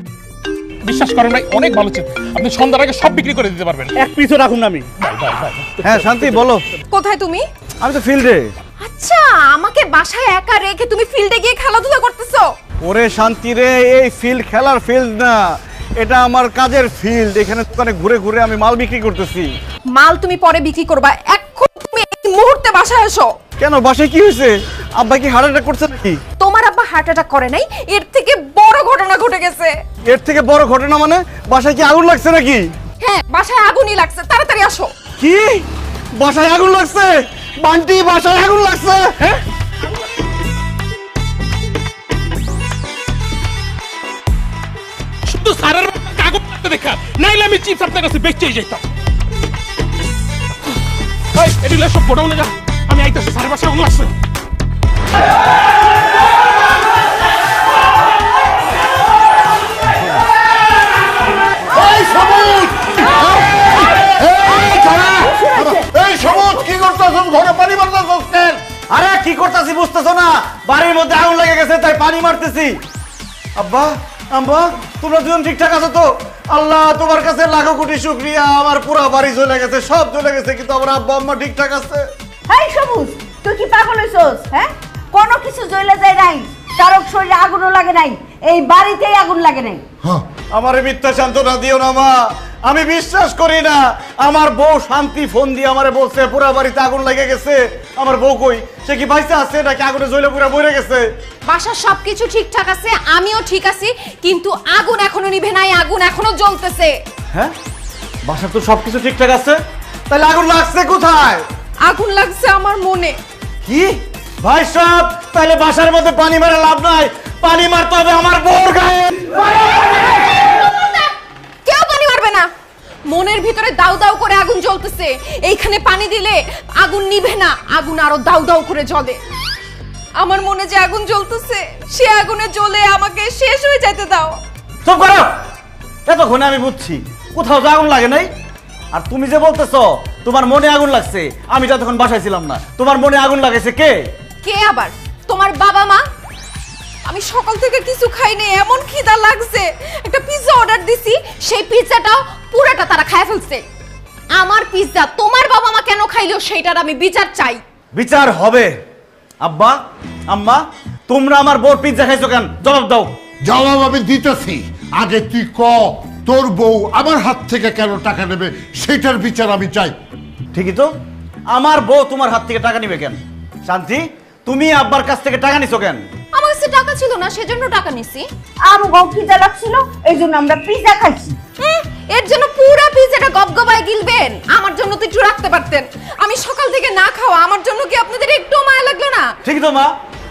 Speaker 7: বিশ্বাস করেন ভাই, অনেক ভালো চিপস, আপনি সন্ধ্যার আগে সব বিক্রি করে দিতে পারবেন।
Speaker 8: এক পিসও রাখুন না আমি।
Speaker 7: ভাই ভাই ভাই,
Speaker 2: হ্যাঁ শান্তি, বলো।
Speaker 1: কোথায় তুমি?
Speaker 2: আমি তো ফিল্ডে।
Speaker 1: আচ্ছা, আমাকে বাসায় একা রেখে তুমি ফিল্ডে গিয়ে খেলাধুলা করতেছো?
Speaker 2: ওরে শান্তি রে, এই ফিল্ড খেলার ফিল্ড না, এটা আমার কাজের ফিল্ড। এখানে দোকানে ঘুরে ঘুরে আমি মাল বিক্রি করতেছি।
Speaker 1: মাল তুমি পরে বিক্রি করবা, মুহূর্তে বাসায় এসো।
Speaker 2: কেন, বাসায় কি হয়েছে? আব্বা কি হার্ট অ্যাটাক করছে নাকি?
Speaker 1: তোমার আব্বা হার্ট অ্যাটাক করে নাই, এর থেকে বড় ঘটনা ঘটে গেছে।
Speaker 2: এর থেকে বড় ঘটনা মানে? বাসায় কি আগুন লাগছে নাকি?
Speaker 1: হ্যাঁ, বাসায় আগুনই লাগছে, তাড়াতাড়ি আসো।
Speaker 2: কি? বাসায় আগুন লাগছে? বান্টি, বাসায় আগুন লাগছে? হ্যাঁ,
Speaker 7: শুধু স্যারের কাগজ করতে দেখা, নাইলে আমি চিপস আপনার কাছে বেচতেই যেতাম। এই এদিকে সব গোডাউনে যা, আমি আইতাছি, স্যারের বাসায় আগুন লাগছে।
Speaker 5: এই সবুজ! এই সবুজ, কি করতেছস? ঘরে পানি মারতেছস কেন?
Speaker 8: আরে কি করতেছি বুঝতেছো না? বাড়ির মধ্যে আগুন লেগে গেছে তাই পানি মারতেছি। আব্বা, আম্মা, তোমরা দুজন ঠিকঠাক আছো তো? আল্লাহ তোমার কাছে লাখো কোটি শুকরিয়া, আমার পুরো বাড়ি জ্বলে গেছে, সব জ্বলে গেছে, কিন্তু আমার আব্বা আম্মা ঠিকঠাক আছে।
Speaker 4: এই সবুজ, তুই কি পাগল হইছস? হ্যাঁ, কোনো কিছু জ্বলে যায় নাই, কারো শরীরে আগুনও লাগে নাই, এই বাড়িতেই আগুন লাগে নাই।
Speaker 8: আমারে মিথ্যা সান্ত্বনা দিও না মা, আমি বিশ্বাস করি না। আমার বউ শান্তি ফোন দিয়ে আমারে বলছে পুরা বাড়িতে আগুন লেগে গেছে। আমার বউ কই? সে কি বাইসে আছে নাকি আগুনে জ্বলে পুরা মরে গেছে?
Speaker 1: বাসার সবকিছু ঠিকঠাক আছে, আমিও ঠিক আছি, কিন্তু আগুন এখনো নিভে নাই, আগুন এখনো জ্বলতেছে।
Speaker 8: হ্যাঁ, বাসার তো সবকিছু ঠিকঠাক আছে, তাহলে আগুন লাগছে কোথায়?
Speaker 1: আগুন লাগছে আমার মনে।
Speaker 8: কি ভাই সব? তাহলে বাসার মধ্যে পানি মারা লাভ নাই, পানি মারতে হবে আমার বউর গায়ে।
Speaker 1: কেউ পানি মারবে না, মনের ভিতরে দাউ দাউ করে আগুন জ্বলতেছে, এইখানে পানি দিলে আগুন নিভে না, আগুন আরো দাউ দাউ করে জ্বলে। আমার মনে যে আগুন জ্বলতেছে, সে আগুনে জ্বলে আমাকে শেষ হয়ে যেতে দাও।
Speaker 8: চুপ করো, এতক্ষণে আমি বুঝছি কোথাও তো আগুন লাগে নাই। আর তুমি যে বলতেছো তোমার মনে আগুন লাগছে, আমি যতক্ষণ বাসায় ছিলাম না, তোমার মনে আগুন লাগাইছে কে?
Speaker 1: কে আবার? তোমার বাবা মা। আমি সকাল থেকে কিছু খাইনি, এমন খিদা লাগছে, একটা পিৎজা অর্ডার দিছি, সেই পিৎজাটাও পুরোটা তারা খায় ফেলছে। আমার পিৎজা তোমার বাবা মা কেন খাইলো সেইটার আমি বিচার চাই।
Speaker 8: বিচার হবে। আব্বা, আম্মা, তোমরা আমার বউর পিৎজা খাইছো কেন? জবাব দাও।
Speaker 5: জবাব আমি দিতেছি, আগে তুই ক, তোর বউ আমার হাত থেকে কেন টাকা নেবে সেটার বিচার আমি চাই।
Speaker 8: ঠিকই তো, আমার বউ তোমার হাত থেকে টাকা নিবে কেন? শান্তি, তুমি আব্বার কাছ থেকে টাকা নিছো কেন?
Speaker 1: আমার কাছে টাকা ছিল না, সেজন্য টাকা নিছি।
Speaker 4: আমগো খিদা লাগছিল, এই জন্য আমরা পিৎজা খাইছি।
Speaker 1: এর জন্য পুরো পিৎজাটা গবগবায় গিলবেন? আমার জন্য তো একটু রাখতে পারতেন। আমি সকাল থেকে না খাওয়া, আমার জন্য কি আপনাদের একটু মায়া লাগলো না?
Speaker 8: ঠিকই তো মা,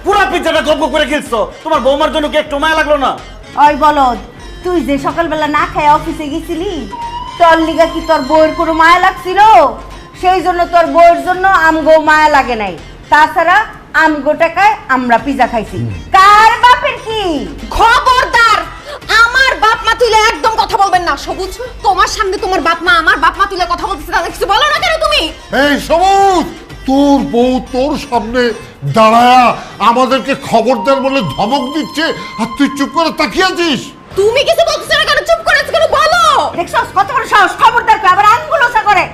Speaker 8: পুরো পিৎজাটা গপ গপ করে গিলছো, তোমার বৌমার জন্য কি একটু মায়া লাগলো না?
Speaker 4: ওই বলদ, তুই যে সকালবেলা না খায় অফিসে গেছিলি, তোর লিগা কি তোর বউয়ের কোনো মায়া লাগছিল? সেই জন্য তোর বউয়ের জন্য আমগো মায়া লাগে নাই। তাছাড়া আমগো টাকায় আমরা পিৎজা খাইছি। কার বাপের কি?
Speaker 1: খবরদার, আমার বাপ মা তুলে একদম কথা বলবেন না। সবুজ, তোমার সামনে তোমার বাপ মা আমার বাপ মা তুলে কথা বলতেছে, তাহলে কিছু বলো না কেন তুমি?
Speaker 5: এই সবুজ, তোর বউ তোর সামনে দাঁড়ায়া আমাদেরকে খবরদার বলে ধমক দিচ্ছে, আর তুই চুপ করে তাকিয়ে আছিস।
Speaker 1: তুমি কিছু বলছো না কেন? চুপ করে আছো কেন? বলো।
Speaker 4: দেখছস কত বড় সাহস, খবরদার কই, আবার আঙ্গুল ওসা করে।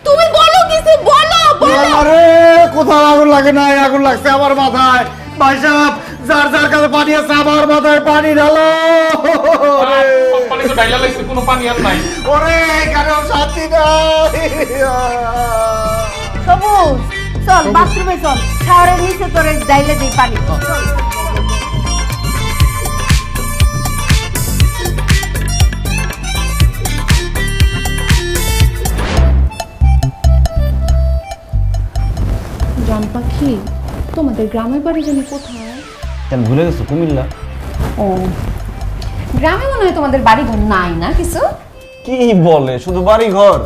Speaker 1: তুমি বলো, কিছু বলো, বলো।
Speaker 8: আরে কোথাও আগুন লাগে নাই, আগুন লাগছে আমার মাথায়। ভাই সাহেব, যার যার কাছে পানি আছে আমার মাথায় পানি ঢালো।
Speaker 7: পানি তো ডাইলা লাগছে, কোনো পানি আর নাই।
Speaker 8: ওরে এখানেও শান্তি নাই।
Speaker 4: সবুজ, চল বাথরুমে চল, শাওয়ারের নিচে তোরে ডাইলে দেই পানি।
Speaker 1: জান পাখি, তোমাদের গ্রামের বাড়ি জানি কোথায়?
Speaker 8: কেন ভুলে গেছো? কুমিল্লা।
Speaker 1: ও, গ্রামে মনে হয় তোমাদের বাড়ি ঘর নাই না কিছু?
Speaker 8: কি বলে, শুধু বাড়ি ঘর?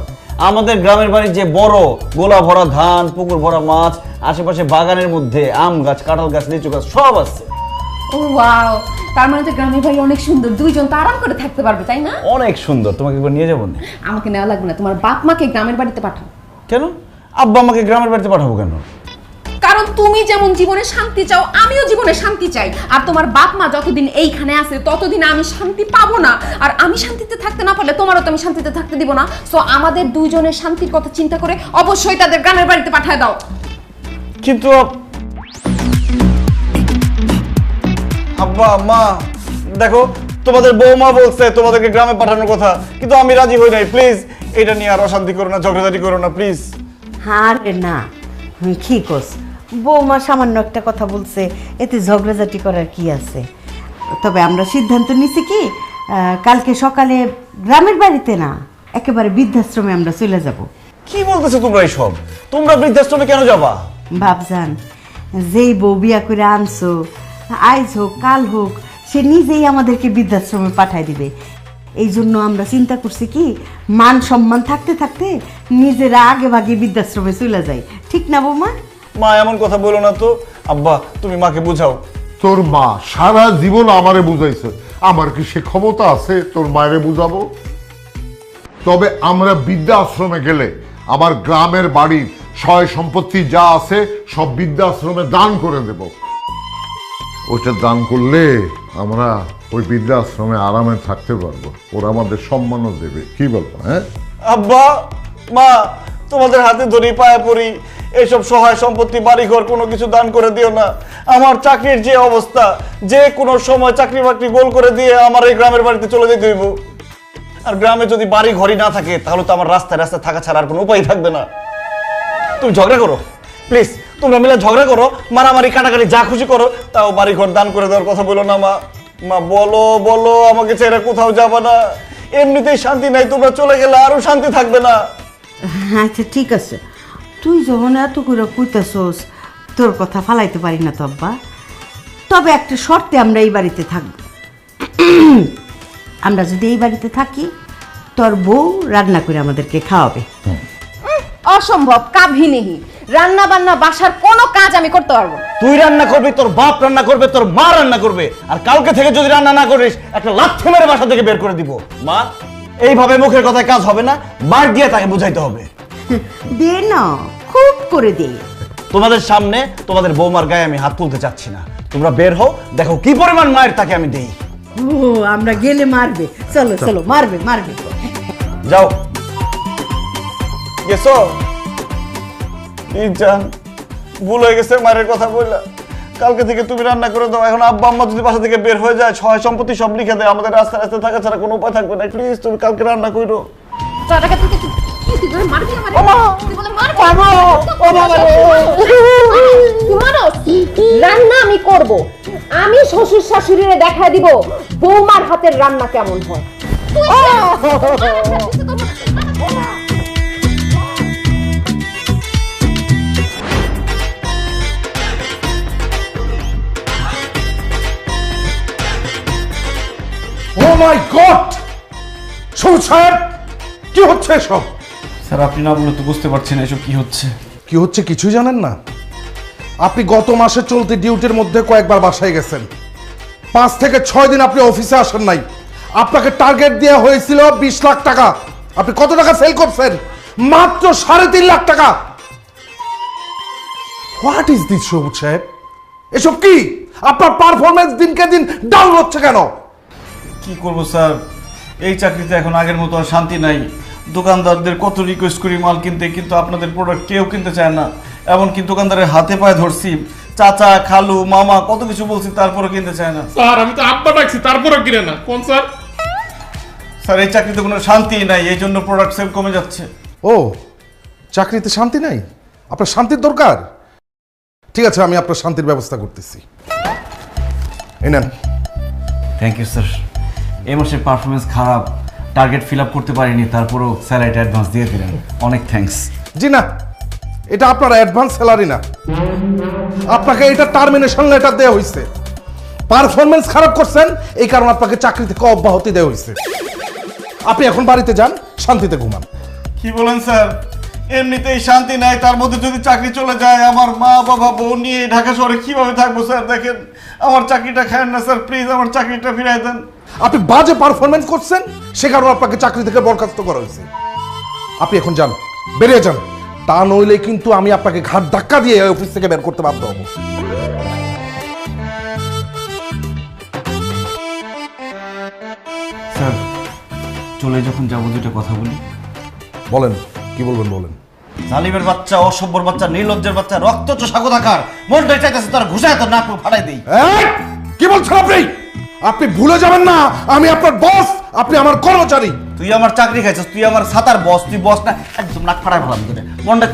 Speaker 8: আমাদের গ্রামের বাড়ি যে বড়, গোলা ভরা ধান, পুকুর ভরা মাছ, আশেপাশে বাগানের মধ্যে আম গাছ, কাঁঠাল গাছ, লিচু গাছ সব আছে।
Speaker 1: ও ওয়াও, তার মানে তো গ্রামের বাড়ি অনেক সুন্দর, দুইজন তো আরাম করে থাকতে পারবে, তাই না?
Speaker 8: অনেক সুন্দর, তোমাকে একবার নিয়ে যাবো না?
Speaker 1: আমাকে নেওয়া লাগবে না, তোমার বাপ মাকে গ্রামের বাড়িতে পাঠাও।
Speaker 8: কেন? আব্বা আমাকে গ্রামের বাড়িতে পাঠাবো কেন?
Speaker 1: কারণ তুমি যেমন জীবনে শান্তি চাও, আমিও জীবনে শান্তি চাই। আর তোমার বাপ মা যতদিন এইখানে আছে ততদিন আমি শান্তি পাবো না, আর আমি শান্তিতে থাকতে না পারলে তোমারও তো আমি শান্তিতে থাকতে দিব না। সো আমাদের দুইজনের শান্তির কথা চিন্তা করে অবশ্যই তাদের গ্রামের বাড়িতে পাঠায় দাও।
Speaker 2: কিন্তু আব্বা, মা, দেখো তোমাদের বৌমা বলছে তোমাদেরকে গ্রামে পাঠানোর কথা, কিন্তু আমি রাজি হই নাই। প্লিজ এটা নিয়ে আর অশান্তি করো না, ঝগড়াঝাটি করো না, প্লিজ।
Speaker 4: আরে না, কি কোস, বৌমা সামান্য একটা কথা বলছে, এতে ঝগড়াঝাটি করার কি আছে? তবে আমরা সিদ্ধান্ত নিছি কি, কালকে সকালে গ্রামের বাড়িতে না, একেবারে বৃদ্ধাশ্রমে আমরা চলে যাব।
Speaker 2: কি বলতেছো তোমরা এইসব? তোমরা বৃদ্ধাশ্রমে কেন যাবা?
Speaker 4: বাপজান, যেই বউ বিয়া করে আনছো, আইজ হোক কাল হোক, সে নিজেই আমাদেরকে বৃদ্ধাশ্রমে পাঠায় দিবে। এই জন্য আমরা চিন্তা করছি কি, মান সম্মান থাকতে থাকতে নিজেরা আগে ভাগে বৃদ্ধাশ্রমে চলে যাই। ঠিক না বৌমা?
Speaker 2: মা এমন কথা বলো না তো। আব্বা তুমি মাকে বুঝাও।
Speaker 5: তোর মা সারা জীবন আমারে বুঝাইছে, আমার কি সে ক্ষমতা আছে তোর মায়েরে বুঝাবো? তবে আমরা বৃদ্ধাশ্রমে গেলে আমার গ্রামের বাড়ির সয় সম্পত্তি যা আছে সব বৃদ্ধাশ্রমে দান করে দেব। ওটা দান করলে আমরা ওই বৃদ্ধাশ্রমে আরামে থাকতে পারবো, ওরা আমাদের সম্মানও দেবে। কি বলবো? হ্যাঁ
Speaker 2: আব্বা মা, তোমাদের হাতে ধরি পায়ে পড়ি, এইসব সহায় সম্পত্তি বাড়িঘর কোনো কিছু দান করে দিও না। আমার চাকরির যে অবস্থা, যে কোনো সময় চাকরি বাকরি গোল করে দিয়ে আমার এই গ্রামের বাড়িতে চলে যেতে হইব। আর গ্রামে যদি বাড়ি ঘরই না থাকে তাহলে তো আমার রাস্তায় রাস্তায় থাকা ছাড়া আর কোনো উপায় থাকবে না। তুমি ঝগড়া করো প্লিজ, তোমরা মিলে ঝগড়া করো, মারামারি কাটাকাটি যা খুশি করো, তাও বাড়ি ঘর দান করে দেওয়ার কথা বলো না মা। মা বলো বলো, আমাকে ছেড়ে কোথাও যাবে না। এমনিতেই শান্তি নাই, তোমরা চলে গেলে আরো শান্তি থাকবে না।
Speaker 4: আচ্ছা ঠিক আছে, তুই যখন এত করে কইতাছস, তোর কথা ফালাইতে পারি না তো আব্বা। তবে একটা শর্তে আমরা এই বাড়িতে থাকব। আমরা যদি এই বাড়িতে থাকি, তোর বউ রান্না করে আমাদেরকে খাওয়াবে।
Speaker 1: অসম্ভব, কাভি নেহি। রান্না বান্না বাসার কোনো কাজ আমি করতে পারবো না।
Speaker 2: তুই রান্না করবি, তোর বাপ রান্না করবে, তোর মা রান্না করবে। আর কালকে থেকে যদি রান্না না করিস, একটা লাথি মেরে বাসা থেকে বের করে দিব। মা, এইভাবে মুখের কথায় কাজ হবে না, বার দিয়ে তাকে বুঝাইতে হবে।
Speaker 4: দে না, খুব করে দে।
Speaker 2: তোমাদের সামনে তোমাদের বৌমার গায়ে আমি হাত তুলতে চাচ্ছি না। তোমরা বের হও, দেখো কি পরিমাণ মায়ের তাকে আমি দেই।
Speaker 4: ও, আমরা গেলে মারবে। চলো চলো, মারবে মারবে।
Speaker 2: যাও গেছো? জান, ভুল হয়ে গেছে, মায়ের কথা বললা। কালকে থেকে তুমি রান্না করে দাও। এখন আব্বা আম্মা যদি বাসা থেকে বের হয়ে যায়, সহায় সম্পত্তি সব লিখে দেয়, আমাদের রাস্তায় রাস্তায় থাকা ছাড়া কোনো উপায় থাকবে না। প্লিজ তুমি কালকে রান্না করো।
Speaker 1: রান্না আমি করব, আমি শ্বশুর শাশুড়িরে দেখা দিব বৌমার হাতের রান্না কেমন হয়।
Speaker 6: ও মাই গড! সবুজ সাহেব, কি হচ্ছে এসব?
Speaker 8: স্যার আপনি না বলে তো বুঝতে পারছেন এসব কি হচ্ছে।
Speaker 6: কি হচ্ছে কিছুই জানেন না? আপনি গত মাসে চলতি ডিউটির মধ্যে কয়েকবার বাসায় গেছেন, 5 থেকে 6 দিন আপনি অফিসে আসেন নাই। আপনাকে টার্গেট দেওয়া হয়েছিল 20 লাখ টাকা। আপনি কত টাকা সেল করছেন? মাত্র 3.5 লাখ টাকা। হোয়াট ইজ দিস সবুজ সাহেব? এসব কি? আপনার পারফরমেন্স দিনকে দিন ডাউন হচ্ছে কেন?
Speaker 8: কি করব স্যার, এই চাকরিতে এখন আগের মতো আর শান্তি নাই। দোকানদারদের কত রিকোয়েস্ট করি মাল কিনতে, কিন্তু আপনাদের প্রোডাক্ট কেউ কিনতে চায় না। এমনকি দোকানদারের হাতে পায়ে ধরছি, চাচা খালু মামা কত কিছু বলছি, তারপরে কিনতে চায় না।
Speaker 7: স্যার আমি তো আব্বা ডাকছি, তারপরও কিনে না। কোন স্যার?
Speaker 8: স্যার এই চাকরিতে কোনো শান্তি নাই, এই জন্য প্রোডাক্ট সেল কমে যাচ্ছে।
Speaker 6: ও, চাকরিতে শান্তি নাই? আপনার শান্তির দরকার? ঠিক আছে, আমি আপনার শান্তির ব্যবস্থা করতেছি। এই নেন।
Speaker 8: Thank you sir. এই মাসের পারফরমেন্স খারাপ, টার্গেট ফিল আপ করতে পারিনি, তারপরও স্যালারিটা অ্যাডভান্স দিয়ে দিলেন, অনেক থ্যাঙ্কস।
Speaker 6: জি না, এটা আপনার অ্যাডভান্স স্যালারি না, আপনাকে এটা টার্মিনেশন লেটার দেওয়া হয়েছে। পারফরমেন্স খারাপ করছেন, এই কারণে আপনাকে চাকরি থেকে অব্যাহতি দেওয়া হয়েছে। আপনি এখন বাড়িতে যান, শান্তিতে ঘুমান।
Speaker 8: কি বলেন স্যার? এমনিতেই শান্তি নাই, তার মধ্যে যদি চাকরি চলে যায়, আমার মা বাবা বউ নিয়ে ঢাকা শহরে কিভাবে থাকবো স্যার? দেখেন আমার চাকরিটা খায়েন না স্যার, প্লিজ আমার চাকরিটা ফিরাই দেন।
Speaker 6: আপনি বাজে পারফরমেন্স করছেন, সে কারণে আপনাকে চাকরি থেকে বরখাস্ত করা হয়েছে। আপনি এখন যান, বেরিয়ে যান, তা নইলে কিন্তু আমি আপনাকে ঘাট ধাক্কা দিয়ে অফিস থেকে বের করতে বাধ্য হব।
Speaker 8: স্যার চলে যখন যাবো দুটো কথা বলি।
Speaker 6: বলেন, কি বলবেন বলেন।
Speaker 8: জালিমের বাচ্চা, অসভ্যর বাচ্চা, নির্লজ্জের বাচ্চা, রক্ত চোষা কোথাকার, মনটাই চাইতেছে তার ঘুষায় তোর নাক ফাটাই দেই।
Speaker 6: কি বলছেন আপনি? আপনি ভুলে যাবেন না আমি আপনার বস, আপনি আমার কর্মচারী।
Speaker 8: তুই আমার চাকরি খাইছিস, তুই আমার সাতার বস, তুই বস না, একদম নাক ফাড়াই ভাবলাম তোদের মনটা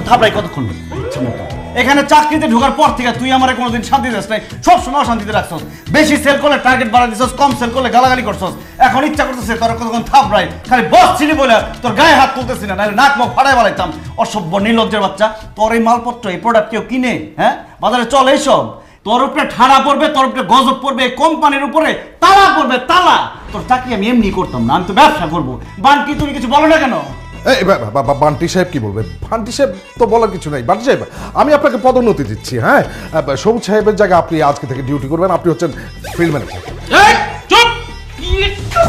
Speaker 8: থাপড়াই কতক্ষণ ইচ্ছে মতো। এখানে চাকরিতে ঢোকার পর থেকে তুই আমার কোনোদিন শান্তি দিস নাই, সবসময় শান্তিতে রাখছস। বেশি সেল করলে টার্গেট বাড়াই দিছস, কম সেল করলে গালাগালি করছস। এখন ইচ্ছা করতেছে তোর কতক্ষণ থাপড়াই, খালি বস ছিলি বলে তোর গায়ে হাত তুলতেছি না, নাহলে নাক মুখ ফাড়াই বালাইতাম। অসভ্য নির্লজ্জের বাচ্চা, তোর এই মালপত্র এই প্রোডাক্ট কেউ কিনে? হ্যাঁ, বাজারে চলে এইসব? তোর উপরে ঠাড়া পড়বে, তোর উপরে গজব পড়বে, কোম্পানির উপরে তালা পড়বে, তালা। তোর চাকরি আমি এমনি করতাম না, আমি তো ব্যবসা করবো। বানকি তুমি কিছু বলো না কেন?
Speaker 6: এই বান্টি সাহেব কি বলবে? বান্টি সাহেব তো বলার কিছু নাই। বান্টি সাহেব, আমি আপনাকে পদোন্নতি দিচ্ছি। হ্যাঁ, সবুজ সাহেবের জায়গায় আপনি আজকে থেকে ডিউটি করবেন। আপনি হচ্ছেন ফিল্ড ম্যানেজার।
Speaker 7: চুপ!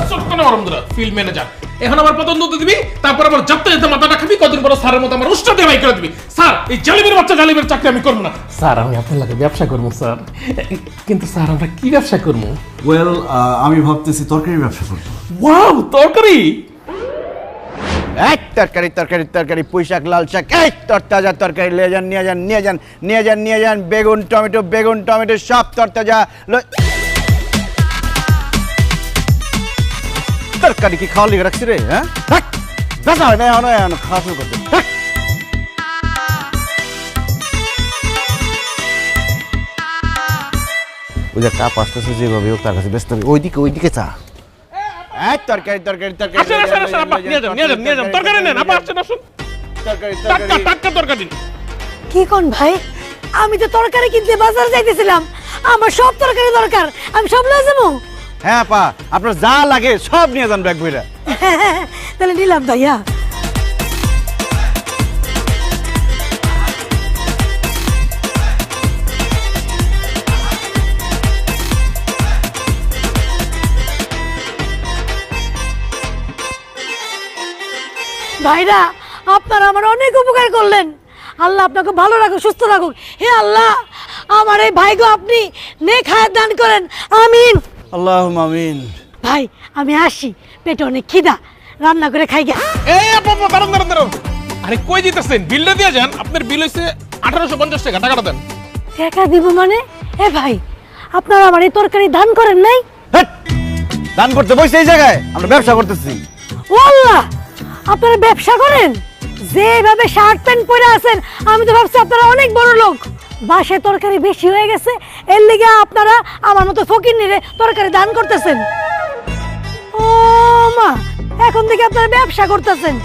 Speaker 7: চুপ কেন বন্ধুরা? ফিল্ড ম্যানেজার এখন আমার পদোন্নতি দিবি, তারপর আমার যাত্রা যেতে মাথাটা খাবি, কদিন পর স্যারের মতো আমার উষ্টা দিয়ে বাই করে দিবি। স্যার, এই জালিমের বাচ্চা জালিমের চাকরি আমি করবো না। স্যার, আমি আপনার লাগে ব্যবসা করবো স্যার। কিন্তু স্যার, আমরা কি ব্যবসা করবো?
Speaker 8: ওয়েল, আমি ভাবতেছি তরকারি ব্যবসা করবো।
Speaker 7: ওয়াও, তরকারি!
Speaker 3: এক তরকারি তরকারি তরকারি, পুঁই শাক, লাল শাক, এই তরতাজা তরকারি নিয়ে যান, নিয়ে যান, নিয়ে যান, নিয়ে যান, নিয়ে যান। বেগুন টমেটো, বেগুন টমেটো সব তরতাজা। তরকারি কি খাওয়া লিখে রাখছি রে? হ্যাঁ, দেখা হয় না, এখন খাওয়া শুরু করতে। ওই যে কাপ আসতেছে যেভাবে হোক তার কাছে ব্যস্ত হবে। ওইদিকে ওইদিকে চা। এক তরকারি তরকারি তরকারি
Speaker 7: আসেন, আসেন, আসেন, আপা, নিয়ে যান, নিয়ে যান, নিয়ে যান, তরকারি নেন, আপা, আসেন, আসুন।
Speaker 3: তরকারি
Speaker 7: টাটকা,
Speaker 3: তরকারি।
Speaker 7: টাটকা তরকারি।
Speaker 10: কি কোন ভাই, আমি তো তরকারি কিনতে বাজার যাইতেছিলাম, আমার সব তরকারি দরকার, আমি সব লয়ে যাবো।
Speaker 3: হ্যাঁ পা, আপনার যা লাগে সব নিয়ে যান ব্যাগ বইরা।
Speaker 10: তাহলে নিলাম ভাইয়া। ভাইরা, আপনারা আমার অনেক উপকার করলেন। আল্লাহ আপনাকে ভালো রাখুক, সুস্থ রাখুক। হে আল্লাহ, আমার এই ভাইগো আপনি নেক হায়াত দান করেন, আমিন।
Speaker 3: আল্লাহুম্মা আমিন।
Speaker 10: ভাই, আমি আসি, পেটে অনেক খিদা, রান্না করে খাই গে।
Speaker 7: এই আপা, আপা, দাঁড়ান, দাঁড়ান, দাঁড়ান। আরে কই দিতেছেন? বিলটা দিয়ে যান। আপনার বিল হইছে 1850 টাকা, টাকাটা দেন।
Speaker 10: টাকা দিব মানে? এ ভাই, আপনারা আমার এই তরকারি দান করেন নাই?
Speaker 3: হেট! দান করতে বসে এই জায়গায় আমরা ব্যবসা করতেছি।
Speaker 10: ও আল্লাহ, আপনারা ব্যবসা করেন? যেভাবে শার্ট প্যান্ট পরে আছেন, আমি তো ভাবছি আপনারা অনেক বড় লোক। বাসায় তরকারি বেশি হয়ে গেছে, এর লিগে আপনারা আমার মতো ফকিন্নিরে তরকারি দান করতেছেন। ও মা, এখন থেকে আপনারা ব্যবসা করতেছেন,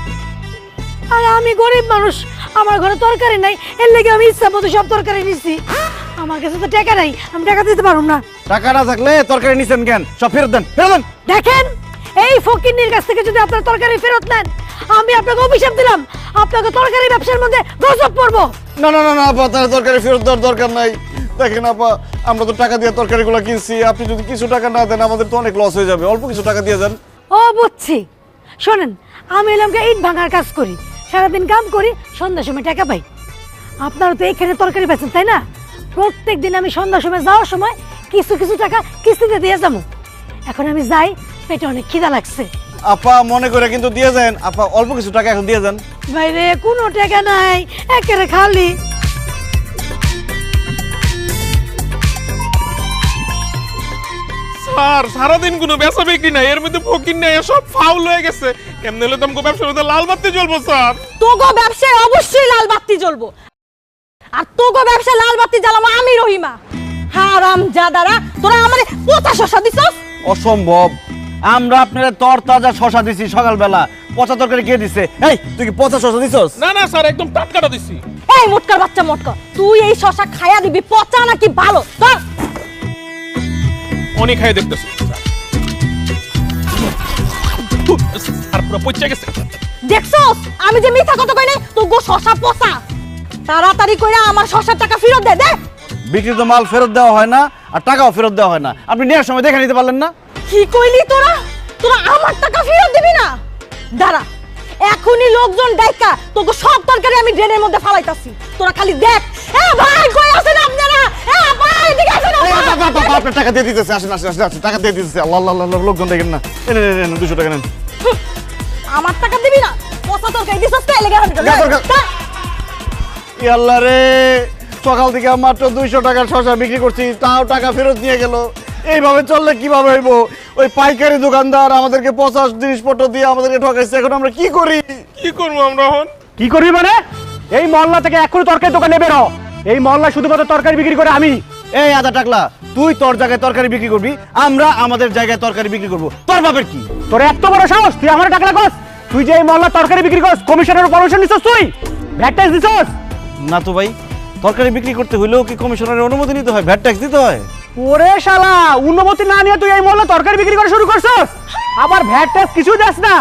Speaker 10: আর আমি গরিব মানুষ, আমার ঘরে তরকারি নাই, এর লিগে আমি ইচ্ছা মতো সব তরকারি নিছি। আমার কাছে তো টাকা নাই, আমি টাকা দিতে পারবো না।
Speaker 3: টাকা না থাকলে তরকারি নিছেন কেন? সব ফেরত দেন, ফেরত দেন।
Speaker 10: দেখেন, এই ফকিন্নির কাছ থেকে যদি আপনার তরকারি ফেরত নেন, আমি আপনাকে অভিশাপ দিলাম, আপনাকে তরকারি ব্যবসার মধ্যে গজব পড়বো।
Speaker 2: না না না না আপা, তার তরকারি ফেরত দেওয়ার দরকার নাই। দেখেন আপা, আমরা তো টাকা দিয়ে তরকারিগুলো কিনছি, আপনি যদি কিছু টাকা না দেন আমাদের তো অনেক লস হয়ে যাবে। অল্প কিছু টাকা দিয়ে যান।
Speaker 10: ও বুঝছি, শোনেন, আমি এলামকে ইট ভাঙার কাজ করি, সারাদিন কাম করি, সন্ধ্যার সময় টাকা পাই। আপনারা তো এইখানে তরকারি বেচেন, তাই না? প্রত্যেক দিন আমি সন্ধ্যার সময় যাওয়ার সময় কিছু কিছু টাকা কিস্তিতে দিয়ে যাবো। এখন আমি যাই, পেটে অনেক খিদা লাগছে।
Speaker 2: আপা মনে করে কিন্তু দিয়ে যান। আপা অল্প কিছু টাকা এখন দিয়ে যান।
Speaker 10: বাইরে কোনো টাকা নাই, একেবারে খালি।
Speaker 7: স্যার, সারাদিন কোনো বেচা বিক্রি নাই, এর মধ্যে ফকির নাই, সব ফাউল হয়ে গেছে। কেমনে হলে তোমাকে ব্যবসার মধ্যে লাল বাতি জ্বলবো স্যার?
Speaker 1: তোগো ব্যবসায় অবশ্যই লাল বাতি জ্বলবো, আর তোগো ব্যবসায় লাল বাতি জ্বালাবো আমি রহিমা। হারাম জাদারা, তোরা আমারে পচা শসা দিছস।
Speaker 3: অসম্ভব, আমরা আপনারা তরতাজা শশা দিছি সকালবেলা। পচা তরকারি কে দিছে? এই তুই কি পচা শশা দিছস?
Speaker 7: না না স্যার, একদম টাটকাটা দিছি।
Speaker 1: এই মোটকার বাচ্চা মোটকা, তুই এই শসা খায়া দিবি পচা নাকি ভালো? তোর
Speaker 7: অনেক খাই দেখতেছি আর পুরো পচা গেছে।
Speaker 1: দেখছস আমি যে মিথ্যা কথা কই নাই? তোগো শসা পচা। তাড়াতাড়ি কইরা আমার শসার টাকা ফেরত দে। দে।
Speaker 3: বিক্রিত মাল ফেরত দেওয়া হয় না, আর টাকাও ফেরত দেওয়া হয় না। আপনি নেওয়ার সময় দেখে নিতে পারলেন না?
Speaker 1: কি কইলি তোরা? তোরা আমার টাকা ফেরত দিবি না? দাঁড়া, এখনই লোকজন ডাইকা তোকে সব তরকারি আমি ড্রেনের মধ্যে ফালাইতাছি, তোরা খালি দেখ। এ ভাই, কই আছেন আপনারা? এ ভাই, এদিকে আসেন।
Speaker 2: আপনার টাকা দিয়ে দিতেছে, আসেন আসেন আসেন, টাকা দিয়ে দিতেছে। আল্লাহ আল্লাহ আল্লাহ, লোকজন দেখেন না। এনে 200 টাকা নেন।
Speaker 1: আমার টাকা দিবি না? পচা তরকারি দিছস তো, এলাকা
Speaker 2: আল্লাহ রে, সকাল থেকে মাত্র 200 টাকার শসা বিক্রি করছি, তাও টাকা ফেরত নিয়ে গেল। এইভাবে চললে কিভাবে হইব? ওই পাইকারি দোকানদার আমাদেরকে 50 জিনিসপত্র দিয়ে আমাদেরকে ঠকাইছে, এখন আমরা কি করি?
Speaker 7: কি করবো আমরা এখন?
Speaker 9: কি করবি মানে? এই মহল্লা থেকে এক্ষুনি তরকারি দোকানে বেরো। এই মহল্লা শুধুমাত্র তরকারি বিক্রি করে আমি।
Speaker 2: এই আদা টাকলা, তুই তোর জায়গায় তরকারি বিক্রি করবি, আমরা আমাদের জায়গায় তরকারি বিক্রি করব। তোর বাপের কি?
Speaker 9: তোর এত বড় সাহস, তুই আমার টাকা লাগস? তুই যে এই মহল্লা তরকারি বিক্রি করস, কমিশনের পারমিশন নিছস? তুই ভ্যাট ট্যাক্স দিছস?
Speaker 2: না তো ভাই, তরকারি বিক্রি করতে হইলেও কি কমিশনারের অনুমতি নিতে হয়? ভ্যাট ট্যাক্স দিতে হয়?
Speaker 9: ওরে শালা, অনুমতি না নিয়ে তুই এই মহল্লা তরকারি বিক্রি করা শুরু করছস? আবার ভ্যাট ট্যাক্স কিছু যাস না,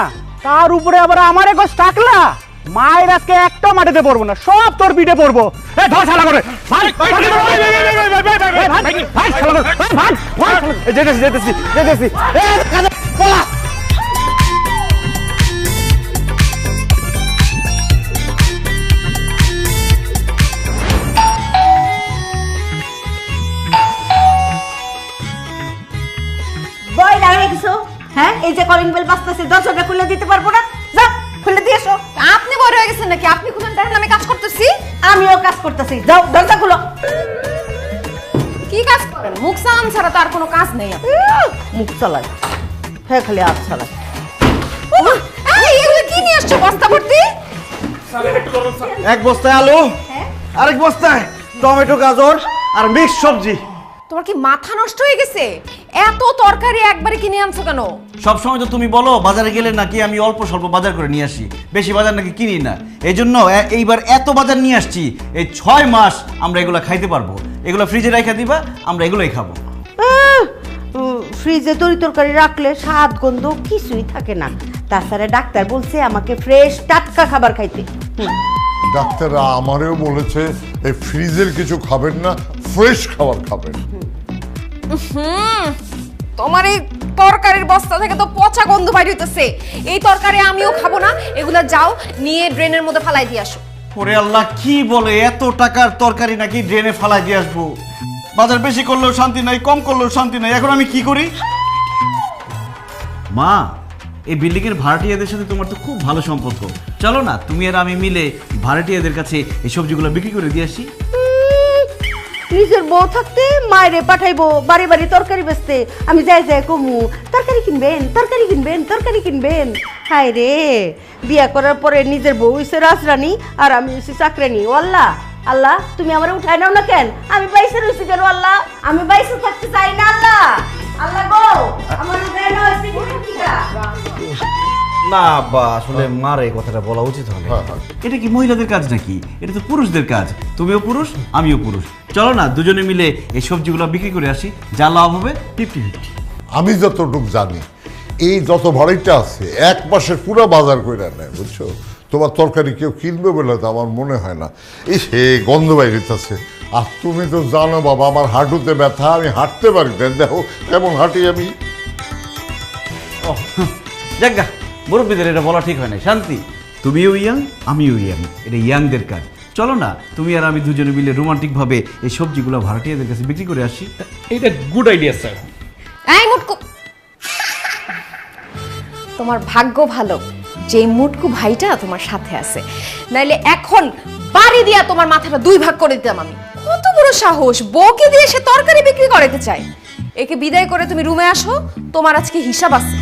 Speaker 9: তার উপরে আবার আমার একস টাকলা। মায়ের আজকে একটা মাটিতে পড়বো না, সব তোর পিঠে পড়বো। এ ধর শালা করে
Speaker 2: যেতেছি।
Speaker 4: বই লাগে কিছু? হ্যাঁ, এই যে কলিং বেল বাজতেছে, দরজাটা খুলে দিতে পারবো না? যা খুলে দিয়ে এসো।
Speaker 1: আপনি বড় হয়ে গেছেন নাকি? আপনি খুলেন, দেখেন আমি কাজ করতেছি।
Speaker 4: আমিও কাজ করতেছি, যাও দরজা খুলো।
Speaker 1: কি কাজ করেন? মুখ সালাম ছাড়া তো আর কোনো কাজ নেই আপনার।
Speaker 4: মুখ চালাই, হ্যাঁ খালি হাত চালাই।
Speaker 1: ওমা, এই এগুলো কি নিয়ে আসছো বস্তা ভর্তি?
Speaker 2: এক বস্তায় আলু, আরেক বস্তায় টমেটো, গাজর আর মিক্স সবজি।
Speaker 1: তোমার কি মাথা নষ্ট হয়ে গেছে? এত তরকারি একবারে কিনে আনছো কেন?
Speaker 8: সব সময় তো তুমি বলো বাজারে গেলে নাকি আমি অল্প স্বল্প বাজার করে নিয়ে আসি, বেশি বাজার নাকি কিনি না। এই জন্য এইবার এত বাজার নিয়ে আসছি, এই 6 মাস আমরা এগুলো খাইতে পারবো। এগুলো ফ্রিজে রেখে দিবা, আমরা এগুলোই খাবো।
Speaker 4: ফ্রিজে তরি তরকারি রাখলে স্বাদ গন্ধ কিছুই থাকে না। তাছাড়া ডাক্তার বলছে আমাকে ফ্রেশ টাটকা খাবার খাইতে।
Speaker 5: ডাক্তাররা আমারেও বলেছে এই ফ্রিজের কিছু খাবেন না, ফ্রেশ খাবার খাবেন।
Speaker 1: তোমার এই তরকারির বস্তা থেকে তো পচা গন্ধ বাইর হইতেছে। এই তরকারি আমিও খাবো না, এগুলা যাও নিয়ে ড্রেনের মধ্যে ফালাই দিয়ে আসো।
Speaker 8: ওরে আল্লাহ, কি বলে এত টাকার তরকারি নাকি ড্রেনে ফালাই দিয়ে আসবো? বাজার বেশি করলেও শান্তি নাই, কম করলেও শান্তি নাই, এখন আমি কি করি? মা, এই বিল্ডিং এর ভাড়াটিয়াদের সাথে তোমার তো খুব ভালো সম্পর্ক, চলো না তুমি আর আমি মিলে ভাড়াটিয়াদের কাছে এই সবজিগুলো বিক্রি করে দিয়ে আসি।
Speaker 4: নিজের বউ থাকতে মায়েরে পাঠাইবো বাড়ি বাড়ি তরকারি বেচতে, আমি যাই যাই কমু তরকারি কিনবেন, তরকারি কিনবেন, তরকারি কিনবেন। হায় রে, বিয়া করার পরে নিজের বউ হইছে রাজরানী আর আমি হইছি চাকরানী। ও আল্লাহ, আল্লাহ তুমি আমার উঠাই নাও না কেন? আমি বাইসে রইছি কেন আল্লাহ? আমি বাইসে থাকতে চাই না আল্লাহ। আল্লাহ গো, আমার উঠাই নাও
Speaker 8: না বা আসলে মার এই কথাটা বলা উচিত হবে। এটা কি মহিলাদের কাজ নাকি? এটা তো পুরুষদের কাজ। তুমিও পুরুষ, আমিও পুরুষ, চলো না দুজনে মিলে এই সবজিগুলো বিক্রি করে আসি, যা লাভ হবে 50-50।
Speaker 5: আমি যতটুকু জানি এই যত ভাড়িটা আছে 1 মাসের পুরো বাজার করে নেয়, বুঝছো? তোমার তরকারি কেউ কিনবে বলে তো আমার মনে হয় না। এই সে গন্ধ বাইরেছে। আর তুমি তো জানো বাবা, আমার হাঁটুতে ব্যথা, আমি হাঁটতে পারি না। দেখো কেমন হাঁটি আমি।
Speaker 8: যাজ্ঞা, মুরব্বীদের এটা বলা ঠিক হয় না। শান্তি, তুমিও ইয়াং, আমিও ইয়াং, এটা ইয়াংদের কাজ। চলো না তুমি আর আমি দুজনে মিলে রোমান্টিক ভাবে এই সবজিগুলো ভাড়াটিয়াদের কাছে বিক্রি করে আসি।
Speaker 7: এটা গুড আইডিয়া স্যার।
Speaker 1: এই মুটকু, তোমার ভাগ্য ভালো যে মুটকু ভাইটা তোমার সাথে আছে, নাইলে এখন বাড়ি দিয়া তোমার মাথাটা 2 ভাগ করে দিতাম আমি। কত বড় সাহস, বউকে দিয়ে সে তরকারি বিক্রি করতে চায়। একে বিদায় করে তুমি রুমে আসো, তোমার আজকে হিসাব আছে।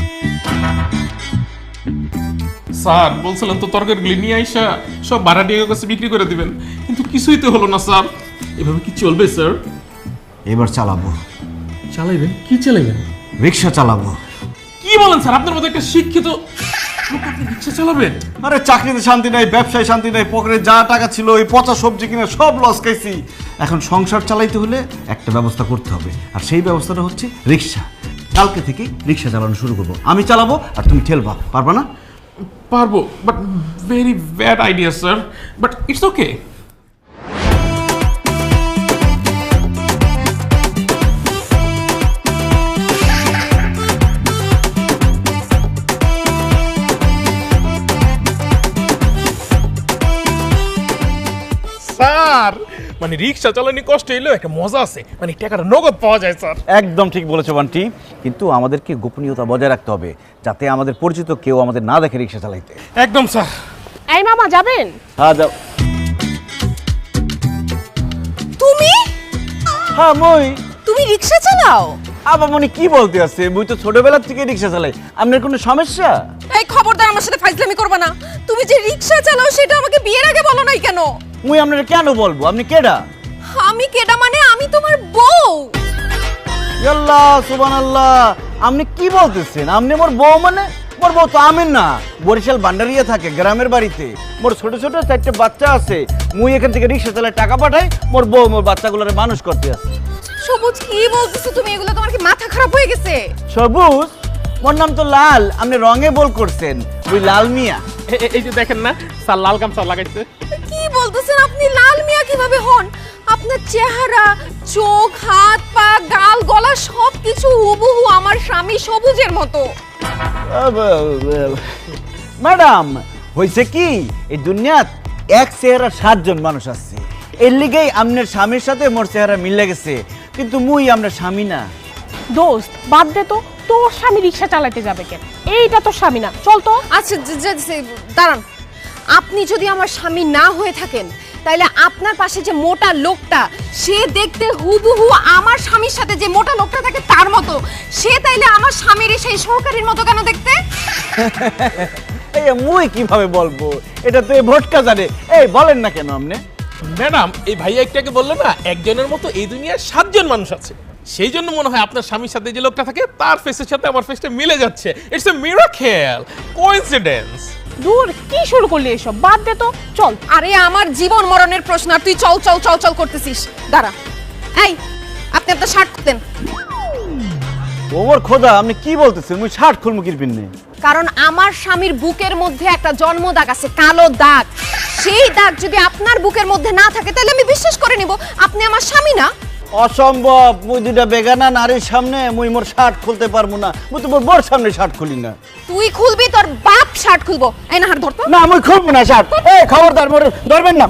Speaker 7: স্যার বলছিলেন তো তরকারিগুলি নিয়ে আইসা সব ভাড়াটিয়ার কাছে বিক্রি করে দিবেন, কিন্তু কিছুই তো হলো না স্যার। এভাবে কি চলবে স্যার?
Speaker 8: এবার চালাবো।
Speaker 7: চালাইবেন? কি চালাইবেন?
Speaker 8: রিক্সা চালাবো।
Speaker 7: কি বলেন স্যার? আপনার মতো একটা শিক্ষিত লোক আপনি রিক্সা চালাবেন?
Speaker 8: আরে চাকরিতে শান্তি নাই, ব্যবসায় শান্তি নাই, পকেটে যা টাকা ছিল ওই পচা সবজি কিনে সব লস খাইছি। এখন সংসার চালাইতে হলে একটা ব্যবস্থা করতে হবে, আর সেই ব্যবস্থাটা হচ্ছে রিক্সা। কালকে থেকে রিক্সা চালানো শুরু করবো। আমি চালাবো আর তুমি ঠেলবা, পারবা না?
Speaker 7: পারবো, but very bad idea sir, but it's okay. Sir মানে রিক্সা চালানি কষ্ট হইলেও একটা মজা আছে, মানে টাকাটা নগদ পাওয়া যায় স্যার।
Speaker 8: একদম ঠিক বলেছো বান্টি, কিন্তু আমাদেরকে গোপনীয়তা বজায় রাখতে হবে, যাতে আমাদের পরিচিত কেউ আমাদের না দেখে রিক্সা চালাইতে।
Speaker 7: একদম স্যার।
Speaker 10: এই মামা যাবেন?
Speaker 8: হ্যাঁ যাও।
Speaker 1: তুমি
Speaker 8: হ্যাঁ মই।
Speaker 1: তুমি রিকশা চালাও?
Speaker 8: আবামনি কি বলতে আছে? মুই তো ছোটবেলা থেকে রিক্সা চালাই, আপনার কোনো সমস্যা?
Speaker 1: এই খবরদার আমার সাথে ফাইজলামি করবে না। তুমি যে রিকশা চালাও সেটা আমাকে বিয়ের আগে বলো নাই কেন?
Speaker 8: মুই আপনার কেন বলবো? আপনি কেডা?
Speaker 1: আমি কেডা মানে আমি তোমার বউ।
Speaker 8: আল্লাহ সুবহানাল্লাহ, আপনি কি বলতেছেন? আপনি মোর বউ মানে? মোর বউ তো আমিন না, বরিশাল বান্ডারিয়া থাকে গ্রামের বাড়িতে। মোর ছোট ছোট 4টে বাচ্চা আছে, মুই এখান থেকে রিক্সা চালায় টাকা পাঠাই, মোর বউ মোর বাচ্চাগুলোরে মানুষ করতে আছে।
Speaker 1: সবুজ কি বলতেছো তুমি? এগুলো তোমার কি মাথা খারাপ হয়ে গেছে?
Speaker 8: সবুজ? মোর নাম তো লাল, আপনি রঙে বল করছেন, ওই লাল মিয়া।
Speaker 7: এই যে দেখেন না স্যার লাল গামছা লাগাইছে।
Speaker 1: কি বলতেছেন আপনি? লাল মিয়া কিভাবে হন? আপনার চেহারা, চোখ, হাত, পা, গাল, গলা সবকিছু হুবহু আমার স্বামী সবুজের মতো।
Speaker 8: ম্যাডাম, হয়েছে কি এই দুনিয়াত এক চেহারা 7 জন মানুষ আছে, এর লিগেই আপনার স্বামীর সাথে মোর চেহারা মিলে গেছে, কিন্তু মুই আপনার স্বামী না।
Speaker 11: দোস্ত বাদ দে তো, তোর স্বামী রিক্সা চালাতে যাবে কেন? এইটা তোর স্বামী না, চল তো।
Speaker 1: আচ্ছা দাঁড়ান, আপনি যদি আমার স্বামী না হয়ে থাকেন তাহলে আপনার পাশে যে মোটা লোকটা, সে দেখতে হুবহু আমার স্বামীর সাথে যে মোটা লোকটা থাকে তার মতো, সে তাইলে আমার স্বামীর সেই সহকারীর মতো কেন দেখতে?
Speaker 8: এই মুই কিভাবে বলবো? এটা তো এই ভোটকা জানে। এই বলেন না কেন আপনি?
Speaker 7: ম্যাডাম, এই ভাইয়া একটাকে বললো না একজনের মতো এই দুনিয়ায় 7 জন মানুষ আছে, সেই জন্য মনে হয় আপনার স্বামীর সাথে যে লোকটা থাকে তার ফেসের সাথে আমার ফেসটা মিলে যাচ্ছে। It's a miracle, coincidence.
Speaker 11: দূর, কি শুরু করলি এসব? বাদ দে তো, চল।
Speaker 1: আরে আমার জীবন মরণের প্রশ্ন আর তুই চল চল চল চল করতেছিস। দাঁড়া, এই আপনি আপনার শার্ট খুলতেন।
Speaker 8: ওমর খোদা, আপনি কি বলতেছেন? মুই শার্ট খুলমু কিরপিন নেই।
Speaker 1: কারণ আমার স্বামীর বুকের মধ্যে একটা জন্ম দাগ আছে, কালো দাগ। সেই দাগ যদি আপনার বুকের মধ্যে না থাকে তাহলে আমি বিশ্বাস করে নিব আপনি আমার স্বামী না।
Speaker 8: অসম্ভব, মুই দুইটা বেগানা নারীর সামনে মুই মোর শার্ট খুলতে পারবো না। মুই তো মোর বোর সামনে শার্ট খুলি না।
Speaker 1: তুই খুলবি, তোর বাপ শার্ট খুলবো। এই না হাত ধরতো
Speaker 8: না, মুই খুলবো না শার্ট। এই খবরদার, মোরে ধরবেন না।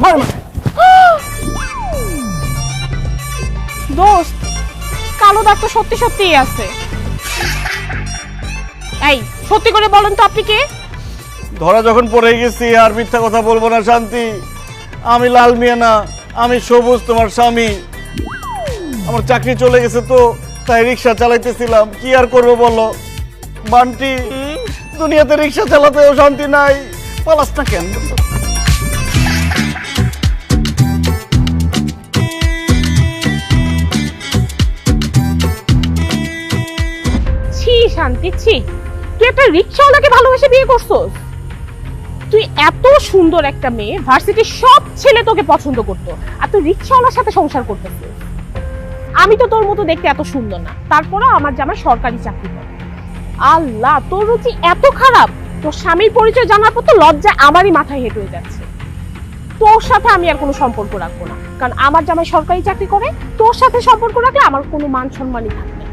Speaker 11: দোস্ত, কালো দাগ তো সত্যি সত্যিই আছে। এই সত্যি করে বলেন তো আপনি কে?
Speaker 2: ধরা যখন পড়ে গেছি আর মিথ্যা কথা বলবো না শান্তি। আমি লাল মিয়া না, আমি সবুজ, তোমার স্বামী। আমার চাকরি চলে গেছে তো তাই রিক্সা চালাইতেছিলাম, কি আর করবো বলো বান্টি? দুনিয়াতে রিক্সা চালাতেও শান্তি নাই। পালাস না কেন?
Speaker 11: ছি শান্তি, ছি। তুই একটা রিক্সাওয়ালাকে ভালোবেসে বিয়ে করছস? তুই এত সুন্দর একটা মেয়ে, ভার্সিটির সব ছেলে তোকে পছন্দ করতো, আর তুই রিক্সাওয়ালার সাথে সংসার করতেছিস। আমি তো তোর মতো দেখতে এত সুন্দর না, তারপরও আমার জামাই সরকারি চাকরি করে। আল্লাহ, তোর রুচি এত খারাপ! তোর স্বামীর পরিচয় জানার পর তো লজ্জায় আমারই মাথায় হেঁট হয়ে যাচ্ছে। তোর সাথে আমি আর কোনো সম্পর্ক রাখবো না, কারণ আমার জামাই সরকারি চাকরি করে। তোর সাথে সম্পর্ক রাখলে আমার কোনো মান সম্মানই থাকবে না।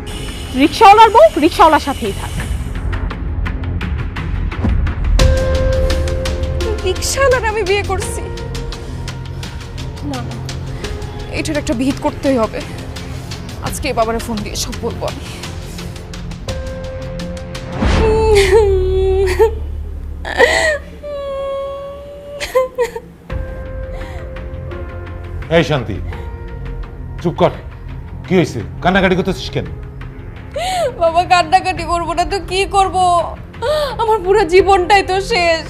Speaker 11: রিক্সাওয়ালার বউ রিক্সাওয়ালার সাথেই থাক।
Speaker 1: রিক্সাওয়ালার আমি বিয়ে করছি না, না, এটার একটা বিহিত করতেই হবে। আজকে বাবারে ফোন দিয়ে সব বলবো আমি।
Speaker 12: এই শান্তি, চুপ কর। কি হয়েছে? কান্নাকাটি করতেছিস কেন?
Speaker 1: বাবা, কান্নাকাটি করবো না তো কি করব? আমার পুরো জীবনটাই তো শেষ।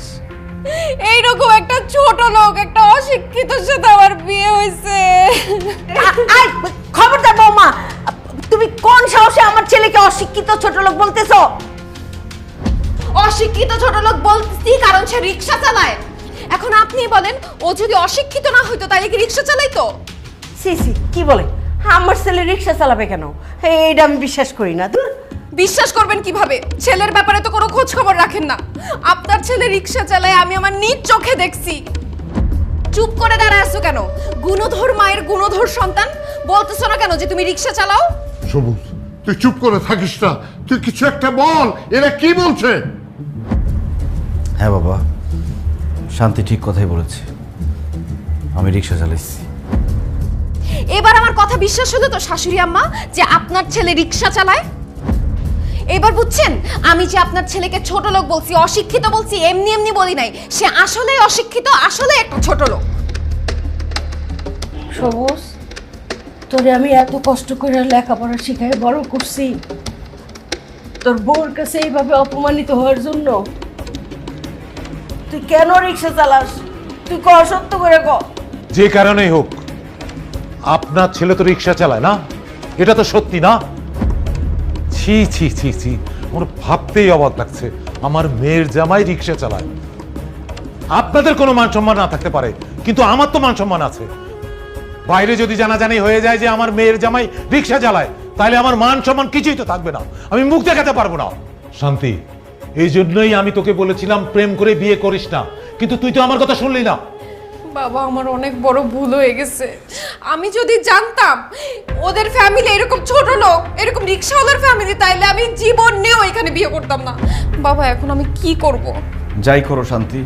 Speaker 1: এইরকম একটা ছোট লোক, একটা অশিক্ষিতর সাথে আমার বিয়ে হয়েছে।
Speaker 4: খবরদার বৌমা, তুমি কোন সাহসে আমার ছেলেকে অশিক্ষিত ছোট লোক বলতেছো?
Speaker 1: অশিক্ষিত ছোট লোক বলতেছি কারণ সে রিক্সা চালায়। এখন আপনি বলেন, ও যদি অশিক্ষিত না হইতো তাহলে কি রিক্সা চালাইতো?
Speaker 4: সি সি, কি বলে? আমার ছেলে রিক্সা চালাবে কেন? এইটা আমি বিশ্বাস করি না।
Speaker 1: বিশ্বাস করবেন কিভাবে? ছেলের ব্যাপারে তো কোনো খোঁজ খবর রাখেন না। আপনার ছেলে রিক্সা চালায় আমি আমার নিজ চোখে দেখছি। চুপ করে দাঁড়ায় আছো কেন? গুণধর মায়ের গুণধর সন্তান, বলতেছো না কেন যে তুমি রিক্সা চালাও?
Speaker 5: সবুজ, তুই চুপ করে থাকিস না, তুই কিছু একটা বল। এরা কি বলছে?
Speaker 3: হ্যাঁ বাবা, শান্তি ঠিক কথাই বলেছে, আমি রিক্সা চালাইছি।
Speaker 1: এবার আমার কথা বিশ্বাস হলো তো শাশুড়ি আম্মা যে আপনার ছেলে রিক্সা চালায়? এবার বুঝছেন আমি যে আপনার ছেলেকে ছোট লোক বলছি, অশিক্ষিত বলছি, এমনি এমনি বলি নাই। সে আসলেই অশিক্ষিত, আসলে একটা ছোট লোক।
Speaker 11: সবুজ,
Speaker 4: তোরে আমি এত কষ্ট করে লেখাপড়া শিখাই বড় করছি, তোর বউর কাছে এইভাবে অপমানিত হওয়ার জন্য? তুই কেন রিক্সা চালাস? তুই ক, সত্য করে ক।
Speaker 12: যে কারণেই হোক, আপনার ছেলে তো রিক্সা চালায় না, এটা তো সত্যি না? ছি ছি ছি ছি, আমার ভাবতেই অবাক লাগছে আমার মেয়ের জামাই রিক্সা চালায়। আপনাদের কোনো মান সম্মান না থাকতে পারে, কিন্তু আমার তো মান সম্মান আছে। বাইরে যদি জানাজানি হয়ে যায় যে আমার মেয়ের জামাই রিক্সা চালায়, তাহলে আমার মান সম্মান কিছুই তো থাকবে না, আমি মুখ দেখাতে পারবো না। শান্তি, এই জন্যই আমি তোকে বলেছিলাম প্রেম করে বিয়ে করিস না, কিন্তু তুই তো আমার কথা শুনলি না।
Speaker 1: বাবা, আমার অনেক বড় ভুল হয়ে গেছে। আমি যদি জানতাম ওদের ফ্যামিলি এরকম ছোট লোক, এরকম রিক্সাওয়ালার ফ্যামিলি, তাইলে আমি জীবনেও এখানে বিয়ে করতাম না। বাবা, এখন আমি কি করব?
Speaker 2: যাই করো শান্তি,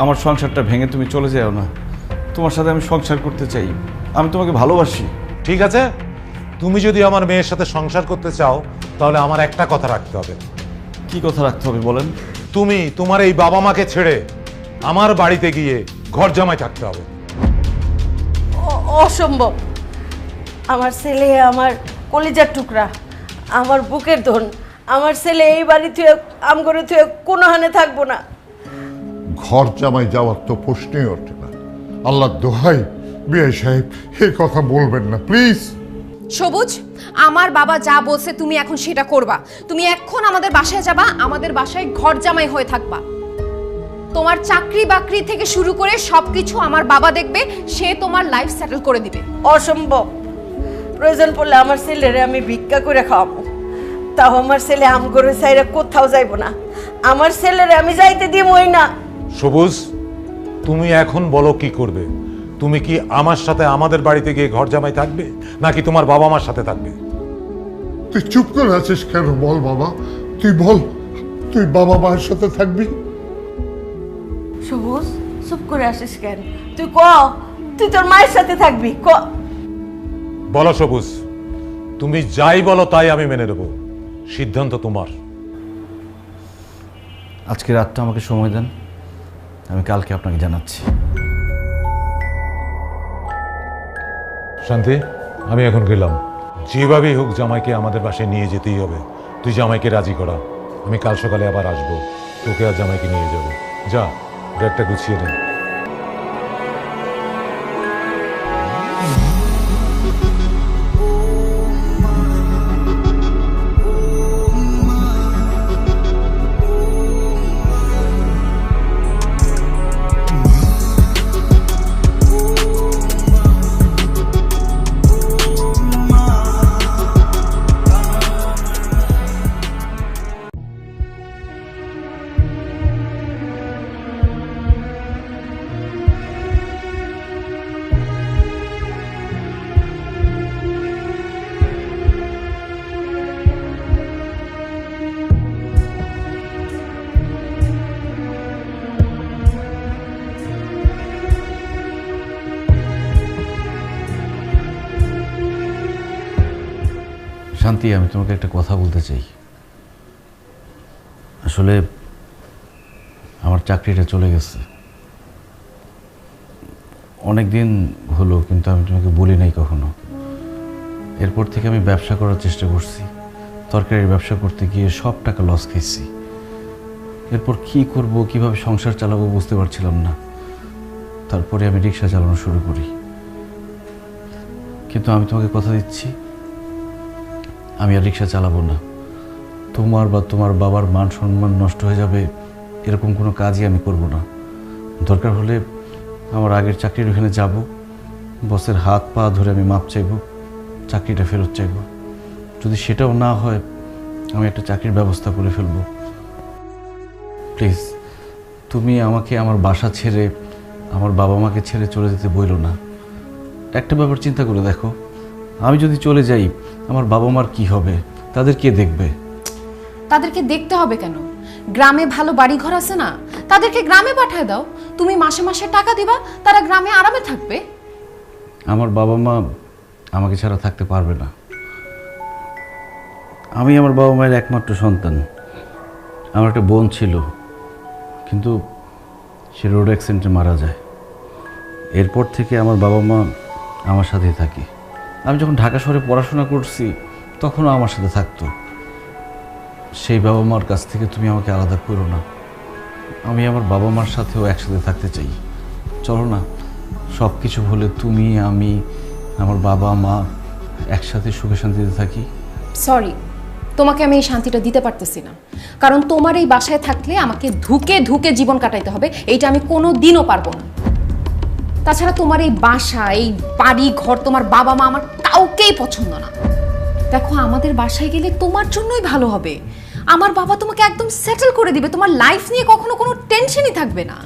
Speaker 2: আমার সংসারটা ভেঙে তুমি চলে যাও না। তোমার সাথে আমি সংসার করতে চাই, আমি তোমাকে ভালোবাসি।
Speaker 12: ঠিক আছে, তুমি যদি আমার মেয়ের সাথে সংসার করতে চাও, তাহলে আমার একটা কথা রাখতে হবে।
Speaker 2: কি কথা রাখতে হবে বলেন?
Speaker 12: তুমি তোমার এই বাবা মাকে ছেড়ে আমার বাড়িতে গিয়ে ঘর জামাই থাকতে হবে।
Speaker 4: অসম্ভব। আমার ছেলে আমার কলিজার টুকরা, আমার বুকের ধন। আমার ছেলে এই বাড়ি তুই আম করে তুই কোনো হানে থাকবো না।
Speaker 5: ঘর জামাই যাওয়ার তো প্রশ্নই ওঠে না। আল্লাহ দোহাই বিআই সাহেব, এই কথা বলবেন না প্লিজ।
Speaker 1: সবুজ, আমার বাবা যা বলছে তুমি এখন সেটা করবা। তুমি এখন আমাদের বাসায় যাবা, আমাদের বাসায় ঘর জামাই হয়ে থাকবা। তোমার চাকরি বাকরি থেকে শুরু করে সবকিছু আমার বাবা দেখবে, সে তোমার লাইফ সেটেল করে দিবে।
Speaker 4: অসম্ভব। প্রয়োজন পড়লে আমার ছেলেরে আমি ভিক্ষা করে খাওয়াবো, তাও আমার ছেলে আম করে চাইরে কোথাও যাইব না। আমার ছেলেরে আমি যাইতে দিবই না।
Speaker 12: সবুজ, তুমি এখন বলো কি করবে? তুমি কি আমার সাথে আমাদের বাড়িতে গিয়ে ঘর জামাই থাকবে, নাকি তোমার বাবা মার সাথে থাকবে?
Speaker 5: তুই চুপ করে আছিস কেন? বল বাবা, তুই বল, তুই বাবা মায়ের সাথে থাকবি?
Speaker 4: সবুজ, চুপ করে আসিস কেন? তুই ক, তুই তোর মায়ের সাথে থাকবি। ক,
Speaker 12: বলো সবুজ, তুমি যাই বলো তাই আমি মেনে নেব, সিদ্ধান্ত তোমার।
Speaker 3: আজকে রাতটা আমাকে সময় দেন, আমি কালকে আপনাকে জানাচ্ছি।
Speaker 12: শান্তি, আমি এখন গেলাম। যেভাবেই হোক জামাইকে আমাদের বাসায় নিয়ে যেতেই হবে। তুই জামাইকে রাজি করা, আমি কাল সকালে আবার আসবো, তোকে আর জামাইকে নিয়ে যাবো। যা, ব্যাগটা গুছিয়ে নে।
Speaker 3: শান্তি, আমি তোমাকে একটা কথা বলতে চাই। আসলে আমার চাকরিটা চলে গেছে অনেক দিন হলো, কিন্তু আমি তোমাকে বলি নাই কখনো। এরপর থেকে আমি ব্যবসা করার চেষ্টা করছি, তরকারির ব্যবসা করতে গিয়ে সব টাকা লস খাইছি। এরপর কি করব, কিভাবে সংসার চালাবো বুঝতে পারছিলাম না। তারপরে আমি রিক্সা চালানো শুরু করি। কিন্তু আমি তোমাকে কথা দিচ্ছি, আমি আর রিক্সা চালাবো না। তোমার বা তোমার বাবার মান সম্মান নষ্ট হয়ে যাবে এরকম কোনো কাজই আমি করব না। দরকার হলে আমার আগের চাকরির ওখানে যাব, বসের হাত পা ধরে আমি মাপ চাইব, চাকরিটা ফেরত চাইব। যদি সেটাও না হয়, আমি একটা চাকরির ব্যবস্থা করে ফেলব। প্লিজ, তুমি আমাকে আমার বাসা ছেড়ে, আমার বাবা মাকে ছেড়ে চলে যেতে বইলো না। একটা ব্যাপার চিন্তা করে দেখো, আমি যদি চলে যাই আমার বাবা মার কি হবে? তাদের কে দেখবে?
Speaker 1: তাদেরকে দেখতে হবে কেন? গ্রামে ভালো বাড়ি ঘর আছে না, তাদেরকে গ্রামে পাঠায় দাও। তুমি মাসে মাসে টাকা দিবা, তারা গ্রামে আরামে থাকবে।
Speaker 3: আমার বাবা মা আমাকে ছাড়া থাকতে পারবে না। আমি আমার বাবা মায়ের একমাত্র সন্তান। আমার একটা বোন ছিল, কিন্তু সে রোড অ্যাক্সিডেন্টে মারা যায়। এরপর থেকে আমার বাবা মা আমার সাথেই থাকে। আমি যখন ঢাকা শহরে পড়াশোনা করছি তখনও আমার সাথে থাকতো। সেই বাবা মার কাছ থেকে তুমি আমাকে আলাদা করো না। আমি আমার বাবা মার সাথেও একসাথে থাকতে চাই। চলো না, সব কিছু হলে তুমি, আমি, আমার বাবা মা একসাথে সুখে শান্তিতে থাকি।
Speaker 1: সরি, তোমাকে আমি এই শান্তিটা দিতে পারতেছি না, কারণ তোমার এই বাসায় থাকলে আমাকে ধুকে ধুকে জীবন কাটাইতে হবে, এইটা আমি কোনো দিনও পারবো না। তাছাড়া তোমার এই বাসা, এই বাড়ি ঘর, তোমার বাবা মা আমার কাউকেই পছন্দ না। দেখো, আমাদের বাসায় গেলে তোমার জন্যই ভালো হবে। আমার বাবা তোমাকে একদম সেটেল করে দিবে, তোমার লাইফ নিয়ে কখনো কোনো টেনশনই থাকবে না।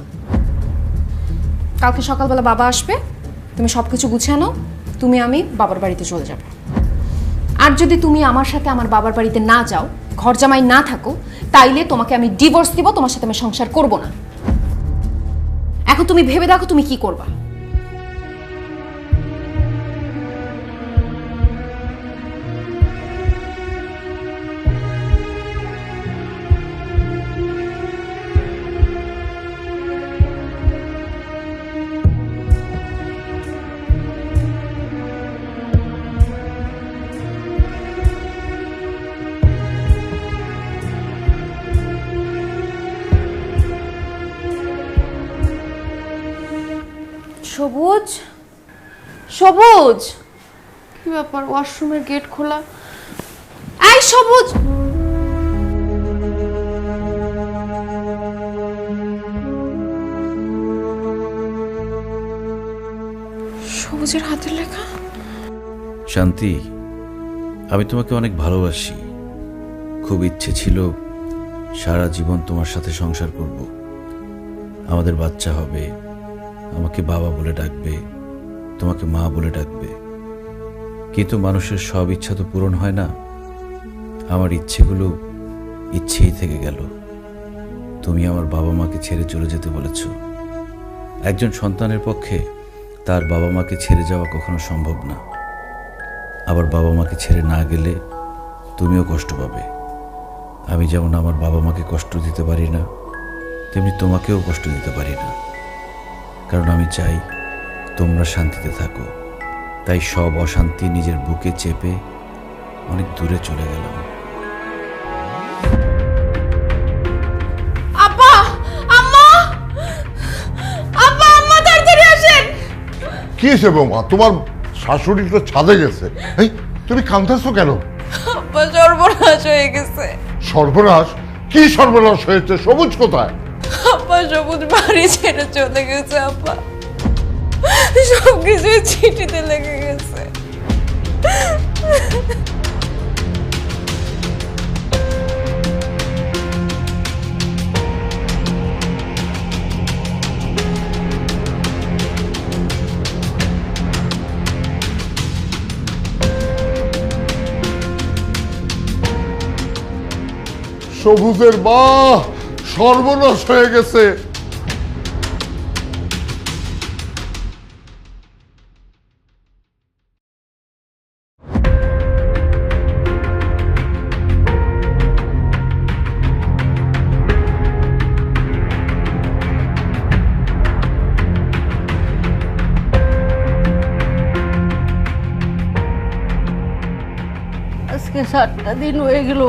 Speaker 1: কালকে সকালবেলা বাবা আসবে, তুমি সব কিছু গুছিয়ে নাও, তুমি আমি বাবার বাড়িতে চলে যাবো। আর যদি তুমি আমার সাথে আমার বাবার বাড়িতে না যাও, ঘর জামাই না থাকো, তাইলে তোমাকে আমি ডিভোর্স দিব, তোমার সাথে আমি সংসার করব না। এখন তুমি ভেবে দেখো তুমি কি করবা। সবুজ, সবুজ, কি ব্যাপার? ওয়াশরুমের গেট খোলা। এই সবুজ, সবুজের হাতের লেখা।
Speaker 3: শান্তি, আমি তোমাকে অনেক ভালোবাসি। খুব ইচ্ছে ছিল সারা জীবন তোমার সাথে সংসার করব। আমাদের বাচ্চা হবে, আমাকে বাবা বলে ডাকবে, তোমাকে মা বলে ডাকবে। কিন্তু মানুষের সব ইচ্ছা তো পূরণ হয় না। আমার ইচ্ছেগুলো ইচ্ছেই থেকে গেল। তুমি আমার বাবা মাকে ছেড়ে চলে যেতে বলেছ। একজন সন্তানের পক্ষে তার বাবা মাকে ছেড়ে যাওয়া কখনো সম্ভব না। আবার বাবা মাকে ছেড়ে না গেলে তুমিও কষ্ট পাবে। আমি যেমন আমার বাবা মাকে কষ্ট দিতে পারি না, তেমনি তোমাকেও কষ্ট দিতে পারি না। কারণ আমি চাই তোমরা শান্তিতে থাকো। তাই সব অশান্তি নিজের বুকে চেপে অনেক দূরে চলে গেলাম।
Speaker 1: আব্বা, আম্মা, আব্বা, আম্মা, তাড়াতাড়ি আসেন।
Speaker 5: কি হয়েছে বৌমা? তোমার শাশুড়ি তো ছাদে গেছে। এই, তুমি কাঁদতেছো কেন?
Speaker 1: আব্বা, সর্বনাশ হয়ে গেছে।
Speaker 5: সর্বনাশ? কি সর্বনাশ হয়েছে? সবুজ কোথায়?
Speaker 1: আব্বা, সবুজ বাড়ি ছেড়ে চলে গেছে। আব্বা, সবকিছু চিঠিতে লেগে গেছে।
Speaker 5: সবুজের মা, সর্বনাশ হয়ে গেছে।
Speaker 4: আজকে 7টা দিন হয়ে গেল,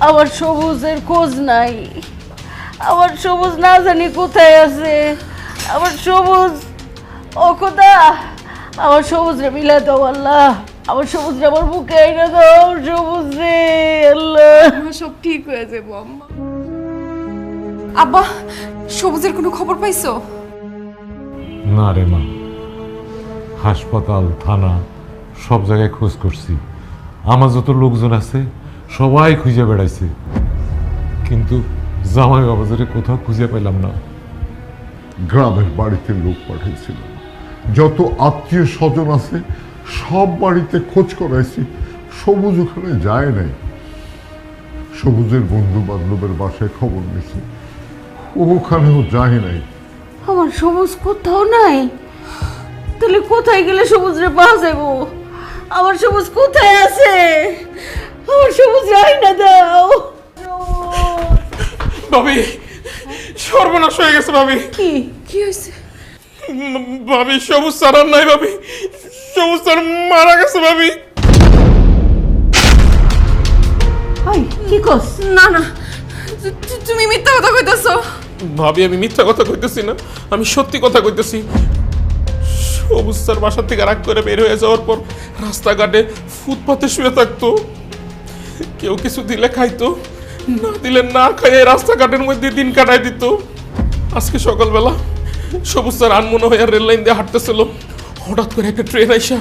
Speaker 4: আমার সবুজের খোঁজ নাই। আমার সবুজ না জানি কোথায় আছে। আমার সবুজ, ও খোদা, আমার সবুজ রে মিলা দাও আল্লাহ। আমার সবুজ রে আমার বুকে এনে দাও। সবুজ রে আল্লাহ,
Speaker 1: সব ঠিক হয়ে যাবো আম্মা। আব্বা, সবুজের কোনো খবর পাইছো?
Speaker 12: না রে মা, হাসপাতাল, থানা, সব জায়গায় খোঁজ করছি। আমার যত লোকজন আছে সবাই খুঁজে বেড়াইছে, কিন্তু জামাই বাবাজারে কোথাও খুঁজে পেলাম না।
Speaker 5: গ্রামের বাড়িতে লোক পাঠিয়েছিলাম, যত আত্মীয় স্বজন আছে সব বাড়িতে খোঁজ করাইছি, সবুজ ওখানে যায় নাই। সবুজের বন্ধু বান্ধবের বাসায় খবর নিয়েছি, ওখানেও যায় নাই।
Speaker 4: আমার সবুজ কোথাও নাই। তাহলে কোথায় গেলে সবুজ রে পাওয়া যাবো? আমার সবুজ কোথায় আছে? আমার সবুজ যাই না দাও।
Speaker 7: ভাবি, সর্বনাশ হয়ে গেছে ভাবি।
Speaker 4: কি কি হয়েছে?
Speaker 7: ভাবি, সবুজ সারার নাই ভাবি, সবুজ স্যার মারা গেছে ভাবি।
Speaker 4: কি কস?
Speaker 1: না না, তুমি মিথ্যা কথা কইতাছো।
Speaker 7: ভাবি আমি মিথ্যা কথা কইতেছি না, আমি সত্যি কথা কইতেছি। সবুজ স্যার বাসা থেকে রাগ করে বের হয়ে যাওয়ার পর রাস্তাঘাটে ফুটপাতে শুয়ে থাকতো। কেউ কিছু দিলে খাইতো, না দিলে না খাইয়ে রাস্তাঘাটের মধ্যে দিন কাটাই দিত। আজকে সকালবেলা সবুজ স্যার আনমনে হয়ে রেল লাইন দিয়ে হাঁটতেছিল, হঠাৎ করে একটা ট্রেন আইসা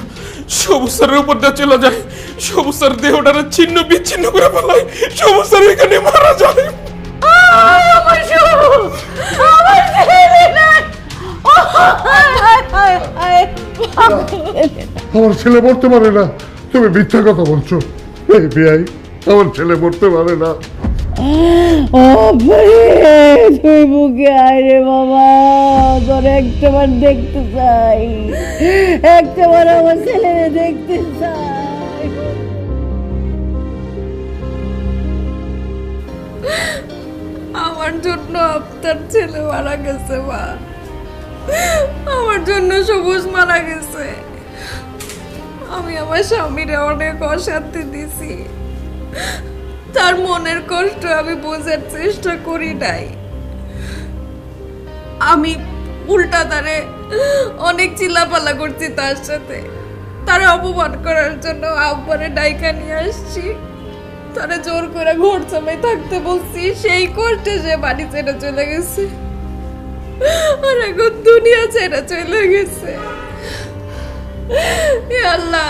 Speaker 7: সবুজ স্যারের উপর দিয়ে চলে যায়। সবুজ স্যার দেহটারে ছিন্ন বিচ্ছিন্ন করে ফেলায়, সবুজ স্যার এখানে মারা যায়।
Speaker 5: আমার ছেলে মরতে পারে না, তুমি মিথ্যা কথা বলছো। এই বিয়াই, আমার ছেলে মরতে পারে না।
Speaker 4: তুই বুকে আয় রে বাবা, তোর একটাবার দেখতে চাই, একটাবার আমার ছেলেরে দেখতে চাই।
Speaker 1: আমার জন্য আপনার ছেলে মারা গেছে মা, আমার জন্য সবুজ মারা গেছে। আমি আমার স্বামীরে অনেক অশান্তি দিছি, তার মনের কষ্ট আমি বোঝার চেষ্টা করি নাই। আমি উল্টা তারে অনেক চিল্লাপাল্লা করছি, তার সাথে তারে অপমান করার জন্য আব্বারে ডাইকা নিয়ে আসছি, তারে জোর করে ঘর জামাই থাকতে বলছি। সেই কষ্টে সে বাড়ি ছেড়ে চলে গেছে, আর এখন দুনিয়া ছেড়ে চলে গেছে। হে আল্লাহ,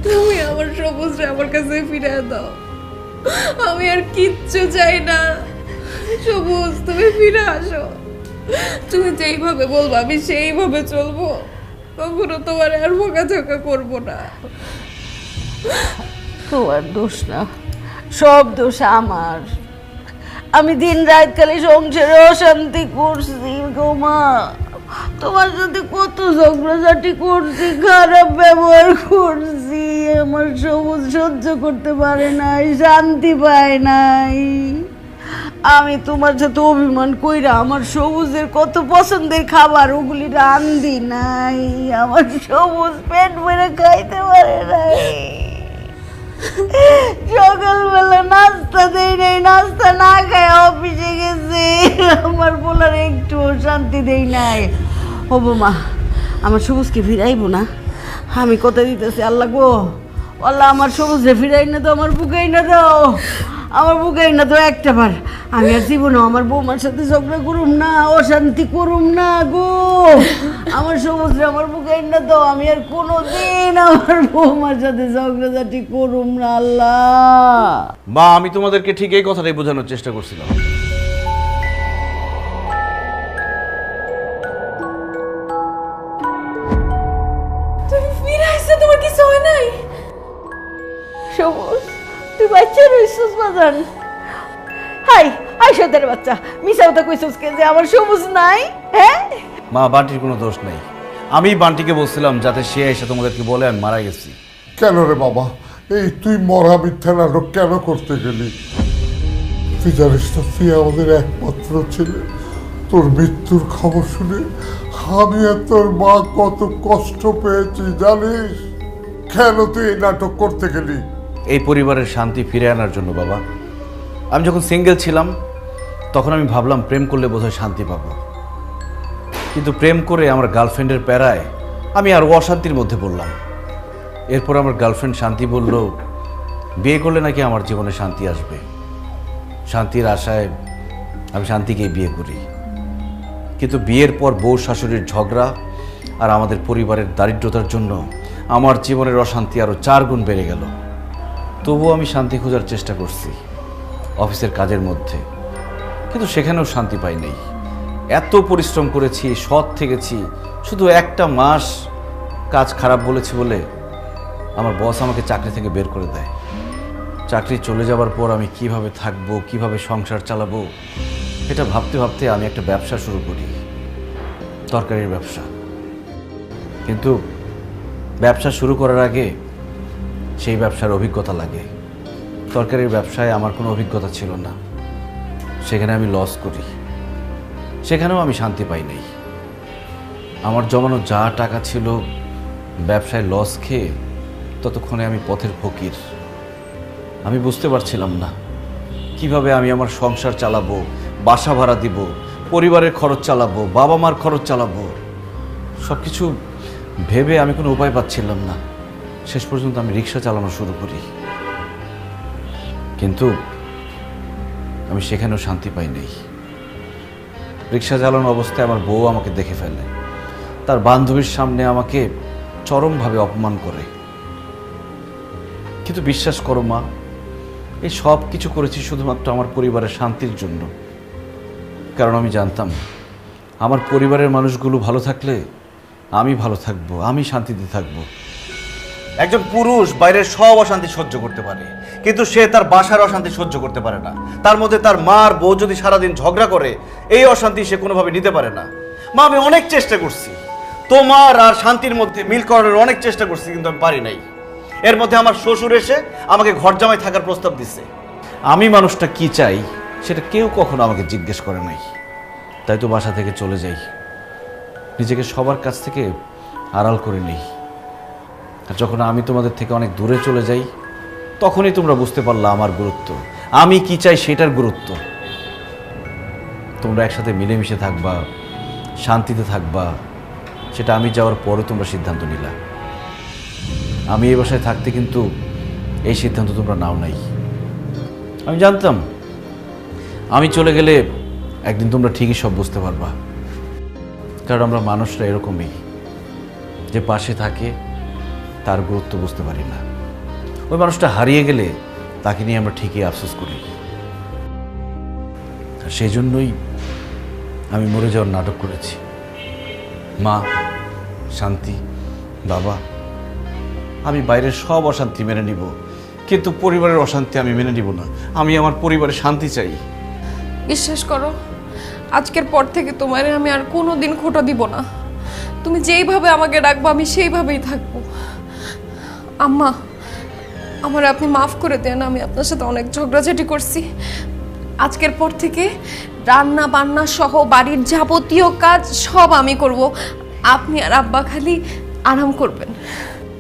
Speaker 1: তুমি আমার সবুজরে আমার কাছে ফিরে দাও, আমি আর কিচ্ছু চাই না। সবুজ, তুমি ফিরে আসো, তুমি যেইভাবে বলবো আমি সেইভাবে চলবো, কখনো তোমার আর বকাঝকা করবো না।
Speaker 4: তোমার দোষ না, সব দোষ আমার। আমি দিন রাত খালি সংসারে অশান্তি করছি গো মা। তোমার সাথে কত ঝগড়াঝাটি করছি, খারাপ ব্যবহার করছি, আমার সবুজ সহ্য করতে পারে নাই, শান্তি পায় নাই। আমি তোমার সাথে অভিমান কইরা আমার সবুজের কত পছন্দের খাবার ওগুলি রান্ধি নাই, আমার সবুজ পেট ভরে খাইতে পারে নাই। সকালবেলা নাস্তা দেই নাই, নাস্তা না খায় অফিসে গেছে, আমার বলার একটু শান্তি দেই নাই। ও মা, আমার সবুজকে ফিরাইবো না, আমি কথা দিতেছি। আল্লাহ গো আল্লাহ, আমার সবুজে ফিরাই না তো, আমার বুকাই না দাও, আমার বুকাই না তো একটা বার। আমি আর জীবনে আমার বৌমার সাথে ঝগড়া করুম না, অশান্তি করুম না গো। আমার সবুজরে আমার বুকাই না তো, আমি আর কোনোদিন আমার বৌমার সাথে ঝগড়াঝাটি করুম না। আল্লাহ
Speaker 3: মা, আমি তোমাদেরকে ঠিক এই কথাটাই বোঝানোর চেষ্টা করছিলাম।
Speaker 1: তুমি ফিরে আসছো, তোমার কিছু হয় নাই?
Speaker 4: সবুজ, তুই বাচ্চা রইছিস বাজান? হাই হাই সদের বাচ্চা, মিছা কথা কইছিস কে যে আমার সবুজ নাই? হ্যাঁ
Speaker 3: মা, বান্টির কোনো দোষ নেই। আমি বান্টিকে বলছিলাম যাতে সে এসে তোমাদেরকে বলে আমি মারা গেছি।
Speaker 5: কেন রে বাবা, এই তুই মরা মিথ্যা নাটক কেন করতে গেলি? তুই জানিস তো, তুই আমাদের একমাত্র ছেলে। তোর মৃত্যুর খবর শুনে আমি আর তোর মা কত কষ্ট পেয়েছি জানিস? কেন তুই এই নাটক করতে গেলি?
Speaker 3: এই পরিবারের শান্তি ফিরে আনার জন্য বাবা। আমি যখন সিঙ্গেল ছিলাম তখন আমি ভাবলাম প্রেম করলে বোধহয় শান্তি পাবো, কিন্তু প্রেম করে আমার গার্লফ্রেন্ডের প্যারায় আমি আরও অশান্তির মধ্যে পড়লাম। এরপর আমার গার্লফ্রেন্ড শান্তি বলল বিয়ে করলে নাকি আমার জীবনে শান্তি আসবে। শান্তির আশায় আমি শান্তিকেই বিয়ে করি, কিন্তু বিয়ের পর বউ শাশুড়ির ঝগড়া আর আমাদের পরিবারের দারিদ্রতার জন্য আমার জীবনের অশান্তি আরও 4 গুণ বেড়ে গেল। তবুও আমি শান্তি খোঁজার চেষ্টা করছি অফিসের কাজের মধ্যে, কিন্তু সেখানেও শান্তি পাই নাই। এত পরিশ্রম করেছি, সৎ থেকেছি, শুধু একটা মাস কাজ খারাপ বলেছি বলে আমার বস আমাকে চাকরি থেকে বের করে দেয়। চাকরি চলে যাওয়ার পর আমি কিভাবে থাকবো, কিভাবে সংসার চালাবো, এটা ভাবতে ভাবতে আমি একটা ব্যবসা শুরু করি, তরকারির ব্যবসা। কিন্তু ব্যবসা শুরু করার আগে সেই ব্যবসার অভিজ্ঞতা লাগে। তরকারির ব্যবসায় আমার কোনো অভিজ্ঞতা ছিল না, সেখানে আমি লস করি, সেখানেও আমি শান্তি পাই নাই। আমার জমানো যা টাকা ছিল ব্যবসায় লস খেয়ে ততক্ষণে আমি পথের ফকির। আমি বুঝতে পারছিলাম না কিভাবে আমি আমার সংসার চালাবো, বাসা ভাড়া দিব, পরিবারের খরচ চালাবো, বাবা মার খরচ চালাবো। সব কিছু ভেবে আমি কোনো উপায় পাচ্ছিলাম না। শেষ পর্যন্ত আমি রিক্সা চালানো শুরু করি, কিন্তু আমি সেখানেও শান্তি পাই নাই। রিক্সা চালানো অবস্থায় আমার বউ আমাকে দেখে ফেলে, তার বান্ধবীর সামনে আমাকে চরমভাবে অপমান করে। কিন্তু বিশ্বাস করো মা, এই সব কিছু করেছি শুধুমাত্র আমার পরিবারের শান্তির জন্য। কারণ আমি জানতাম আমার পরিবারের মানুষগুলো ভালো থাকলে আমি ভালো থাকবো, আমি শান্তিতে থাকবো। একজন পুরুষ বাইরের সব অশান্তি সহ্য করতে পারে, কিন্তু সে তার বাসার অশান্তি সহ্য করতে পারে না। তার মধ্যে তার মার বউ যদি সারাদিন ঝগড়া করে, এই অশান্তি সে কোনোভাবে নিতে পারে না। মা, আমি অনেক চেষ্টা করছি তোমার আর শান্তির মধ্যে মিল করার অনেক চেষ্টা করছি, কিন্তু আমি পারি নাই। এর মধ্যে আমার শ্বশুর এসে আমাকে ঘর জামাই থাকার প্রস্তাব দিচ্ছে। আমি মানুষটা কি চাই সেটা কেউ কখনো আমাকে জিজ্ঞেস করে নাই, তাই তো বাসা থেকে চলে যাই, নিজেকে সবার কাছ থেকে আড়াল করে নেই। আর যখন আমি তোমাদের থেকে অনেক দূরে চলে যাই, তখনই তোমরা বুঝতে পারলা আমার গুরুত্ব, আমি কি চাই সেটার গুরুত্ব। তোমরা একসাথে মিলেমিশে থাকবা, শান্তিতে থাকবা, সেটা আমি যাওয়ার পরে তোমরা সিদ্ধান্ত নিলা। আমি এই বাসায় থাকতে কিন্তু এই সিদ্ধান্ত তোমরা নাও নাই। আমি জানতাম আমি চলে গেলে একদিন তোমরা ঠিকই সব বুঝতে পারবা। কারণ আমরা মানুষরা এরকমই, যে পাশে থাকে তার গুরুত্ব বুঝতে পারি না। ওই মানুষটা হারিয়ে গেলে তাকে নিয়ে আমরা ঠিকই আফসোস করি। আর সেই জন্যই আমি মরে যাওয়ার নাটক করেছি। মা, শান্তি, বাবা, আমি বাইরের সব অশান্তি মেনে নিব, কিন্তু পরিবারের অশান্তি আমি মেনে নিব না। আমি আমার পরিবারের শান্তি চাই।
Speaker 1: বিশ্বাস করো, আজকের পর থেকে তোমার আমি আর কোনো দিন খোটা দিব না। তুমি যেইভাবে আমাকে রাখবো আমি সেইভাবেই থাকবো। আম্মা, আমার আপনি মাফ করে দেন, আমি আপনার সাথে অনেক ঝগড়াঝাটি করছি। আজকের পর থেকে রান্না বান্না সহ বাড়ির যাবতীয় কাজ সব আমি করব, আপনি আর আব্বা খালি আরাম করবেন।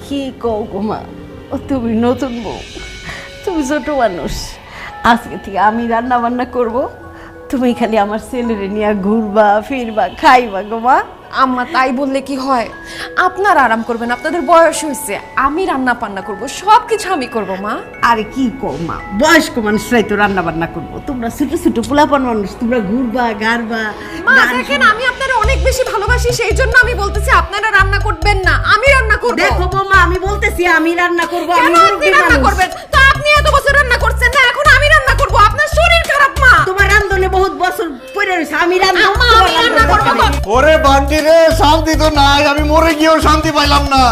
Speaker 4: কি কও গো মা, ও তুমি নতুন বউ, তুমি ছোট মানুষ, আজকে থেকে আমি রান্না বান্না করব, তুমি খালি আমার ছেলেরে নিয়ে ঘুরবা ফিরবা খাইবা গো মা।
Speaker 1: আম্মা, তাই বললে কি হয়? আপনার আরাম করবেন, আপনাদের বয়স হয়েছে, আমি রান্না বান্না করব, সব কিছু আমি করব মা।
Speaker 4: আরে কি কও মা, বয়স্ক মানুষরাই তো রান্না বান্না করবো, তোমরা ছোট ছোট পোলাপান মানুষ, তোমরা ঘুরবা গারবা।
Speaker 1: মা দেখেন, আমি আপনারা অনেক বেশি ভালোবাসি, সেই জন্য আমি বলতেছি আপনারা রান্না করবেন না, আমি রান্না করব।
Speaker 4: দেখো বৌমা, আমি বলতেছি আমি রান্না করব।
Speaker 1: কেন আপনি রান্না করবেন? তো আপনি এত বছর রান্না করছেন না, এখন আমি রান্না করব। আপনার শরীর খারাপ মা।
Speaker 4: তোমার রান্ধনে বহুত বছর পড়ে রয়েছে, আমি রান্না
Speaker 1: করব।
Speaker 8: ওরে বান্টি রে, শান্তি তো নাই, আমি মরে গিয়েও শান্তি পাইলাম না।